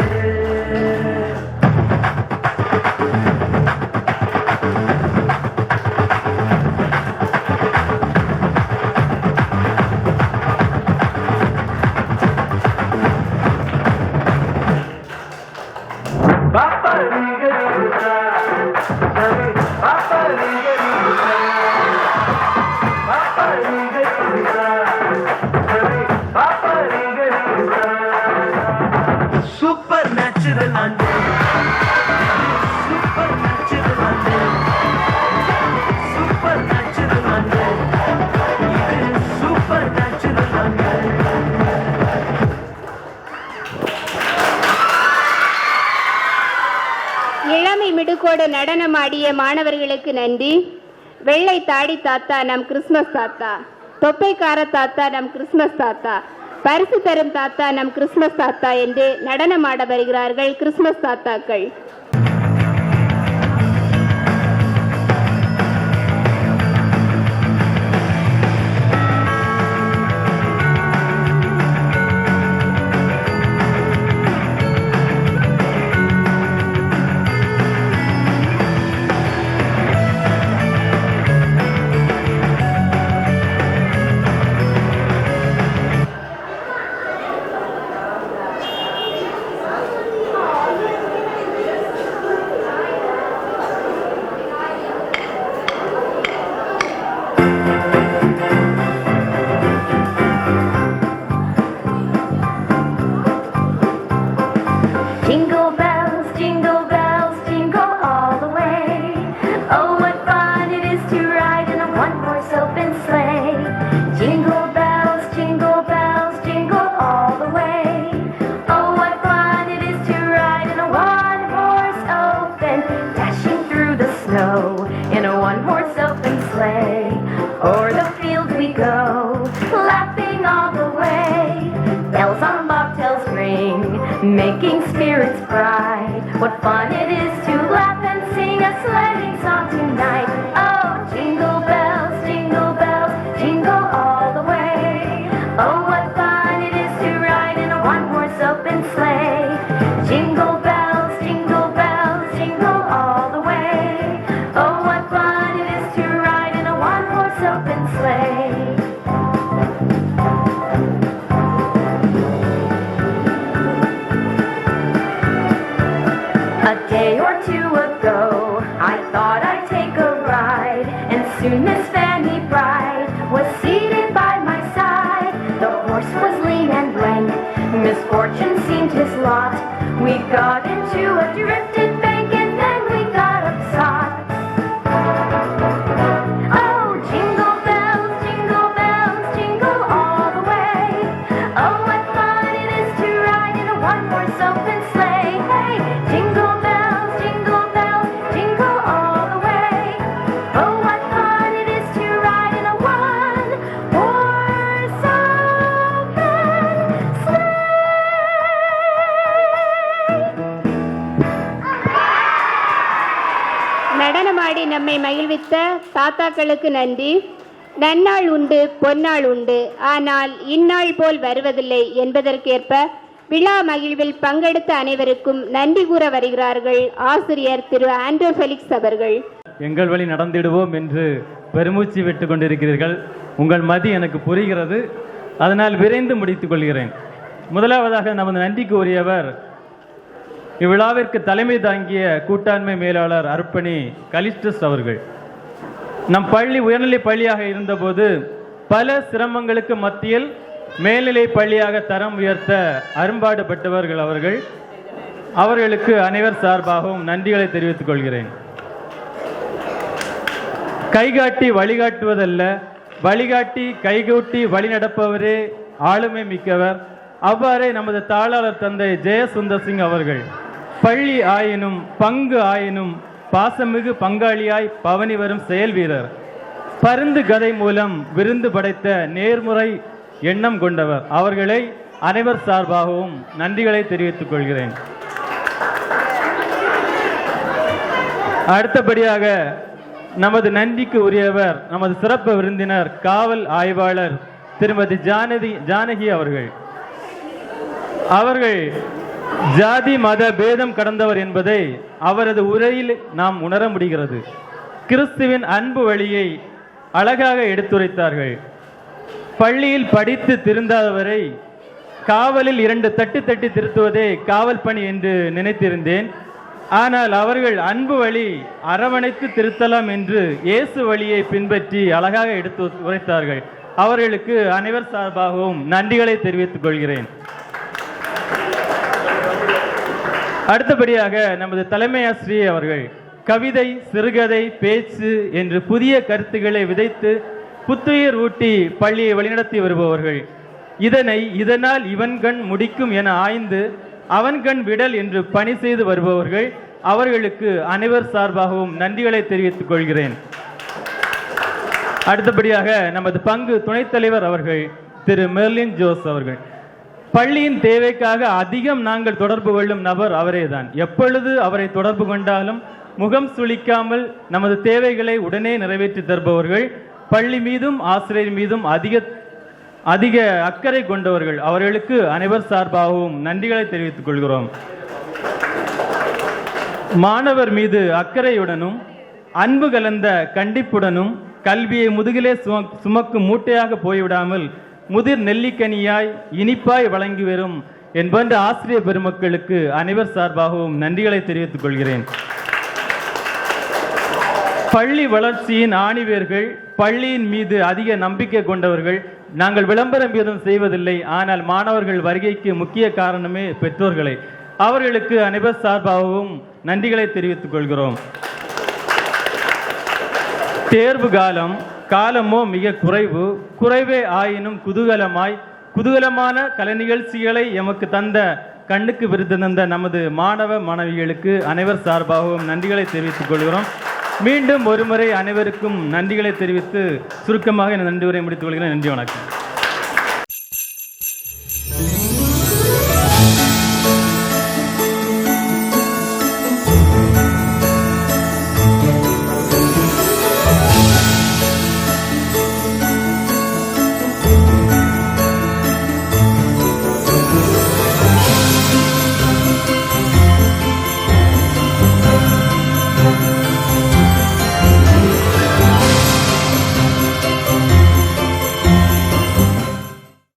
எங்களோடு நடனமாடிய மாணவர்களுக்கு நன்றி. வெள்ளை தாடி தாத்தா நம் கிறிஸ்மஸ் தாத்தா, தொப்பைக்கார தாத்தா நம் கிறிஸ்மஸ் தாத்தா, பரிசு தரும் தாத்தா நம் கிறிஸ்மஸ் தாத்தா என்று நடனமாட வருகிறார்கள் Christmas தாத்தாக்கள். Making spirits bright. What fun it is to laugh and sing a sledding song tonight. Oh, jingle bells, jingle all the way. Oh, what fun it is to ride in a one-horse open sleigh. Jingle bells, jingle all the way. Oh, what fun it is to ride in a one-horse open sleigh. A day or two ago, I thought I'd take a ride, and soon Miss Fanny Bright was seated by my side. The horse was lean and lank, misfortune seemed his lot. We got into a drifted bank and then we got upsot. Oh, jingle bells, jingle all the way. Oh, what fun it is to ride in a one-horse open sleigh. Hey, jingle all the way. Oh, what fun it is to ride in a one-horse open sleigh. நடனமாடி நம்மை மகிழ்வித்த தாத்தாக்களுக்கு நன்றி. நன்னாள் உண்டு பொன்னாள் உண்டு, ஆனால் இந்நாள் போல் வருவதில்லை என்பதற்கேற்ப விழா மகிழ்வில் பங்கெடுத்த அனைவருக்கும் நன்றி கூற வருகிறார்கள் ஆசிரியர் திரு ஆண்ட்ரூ ஃபெலிக்ஸ் அவர்கள். எங்கள் வழி நடந்திடுவோம் என்று பெருமூச்சு விட்டு கொண்டிருக்கிறீர்கள். உங்கள் மதி எனக்கு புரிகிறது, அதனால் விரைந்து முடித்துக் கொள்கிறேன். முதலாவதாக நமது நன்றிக்கு உரியவர் இவ்விழாவிற்கு தலைமை தாங்கிய கூட்டாண்மை மேலாளர் அர்ப்பணி கலிஸ்டஸ் அவர்கள். நம் பள்ளி உயர்நிலை பள்ளியாக இருந்தபோது பல சிரமங்களுக்கு மத்தியில் மேல்நிலை பள்ளியாக தரம் உயர்த்த அரும்பாடுபட்டவர்கள் அவர்கள். அவர்களுக்கு அனைவர் சார்பாகவும் நன்றிகளை தெரிவித்துக் கொள்கிறேன். கைகாட்டி வழிகாட்டுவதல்ல, வழிகாட்டி கைகூட்டி வழிநடப்பவரே ஆளுமை மிக்கவர். அவ்வாறே நமது தாளாளர் தந்தை ஜெயசுந்தர் சிங் அவர்கள் பள்ளி ஆயினும் பங்கு ஆயினும் பாசமிகு பங்காளியாய் பவனி வரும் செயல் வீரர். பருந்து கதை மூலம் விருந்து படைத்த நேர்முறை எண்ணம் கொண்டவர். அவர்களை அனைவர் சார்பாகவும் நன்றிகளை தெரிவித்துக் கொள்கிறேன். அடுத்தபடியாக நமது நன்றிக்கு உரியவர் நமது சிறப்பு விருந்தினர் காவல் ஆய்வாளர் திருமதி ஜானகி அவர்கள். அவர்கள் ஜாதி மத பேதம் கடந்தவர் என்பதை அவரது உரையில் நாம் உணர முடிகிறது. கிறிஸ்துவின் அன்பு வழியை அழகாக எடுத்துரைத்தார்கள். பள்ளியில் படித்து திருந்தாதவரை காவலில் 2 தட்டு தட்டி திருத்துவதே காவல் பணி என்று நினைத்திருந்தேன். ஆனால் அவர்கள் அன்பு வழி அரவணைத்து திருத்தலாம் என்று இயேசு வழியை பின்பற்றி அழகாக எடுத்து உரைத்தார்கள். அவர்களுக்கு அனைவர் சார்பாகவும் நன்றிகளை தெரிவித்துக் கொள்கிறேன். அடுத்தபடியாக நமது தலைமை ஆசிரியர் அவர்கள் கவிதை, சிறுகதை, பேச்சு என்று புதிய கருத்துக்களை விதைத்து புத்துயிர் ஊட்டி பள்ளியை வழிநடத்தி வருபவர்கள். இதனால் இவன் கண் முடிக்கும் என ஆய்ந்து அவன் கண் விடல் என்று பணி செய்து வருபவர்கள். அவர்களுக்கு அனைவர் சார்பாகவும் நன்றிகளை தெரிவித்துக் கொள்கிறேன். அடுத்தபடியாக நமது பங்கு துணைத் தலைவர் அவர்கள் திரு மெர்லின் ஜோஸ் அவர்கள். பள்ளியின் தேவைக்காக அதிகம் நாங்கள் தொடர்பு கொள்ளும் நபர் அவரேதான். எப்பொழுது அவரை தொடர்பு கொண்டாலும் முகம் சுளிக்காமல் நமது தேவைகளை உடனே நிறைவேற்றி தருபவர்கள். பள்ளி மீதும் ஆசிரியர் மீதும் அதிக அக்கறை கொண்டவர்கள். அவர்களுக்கு அனைவர் சார்பாகவும் நன்றிகளை தெரிவித்துக் கொள்கிறோம். மாணவர் மீது அக்கறையுடனும் அன்பு கலந்த கண்டிப்புடனும் கல்வியை முதுகிலே சுமக்கும் மூட்டையாக போய்விடாமல் முதிர் நெல்லிக்கனியாய் இனிப்பாய் வழங்கி வரும் என்பன்ற ஆசிரியர் பெருமக்களுக்கு அனைவர் சார்பாகவும் நன்றிகளை தெரிவித்துக் கொள்கிறேன். பள்ளி வளர்ச்சியின் ஆணிவேர்கள், பள்ளியின் மீது அதிக நம்பிக்கை கொண்டவர்கள். நாங்கள் விளம்பரம் ஏதும் செய்வதில்லை, ஆனால் மாணவர்கள் வருகைக்கு முக்கிய காரணமே பெற்றோர்களை. அவர்களுக்கு அனைவர் சார்பாகவும் நன்றிகளை தெரிவித்துக் கொள்கிறோம். தேர்வு காலமோ மிக குறைவே ஆயினும் குதூகலமான கலை நிகழ்ச்சிகளை எமக்கு தந்த கண்ணுக்கு விருது தந்த நமது மாணவ மாணவிகளுக்கு அனைவர் சார்பாகவும் நன்றிகளை தெரிவித்துக் கொள்கிறோம். மீண்டும் ஒருமுறை அனைவருக்கும் நன்றிகளை தெரிவித்து சுருக்கமாக நன்றி உரை முடித்துக் கொள்கிறேன். நன்றி, வணக்கம்.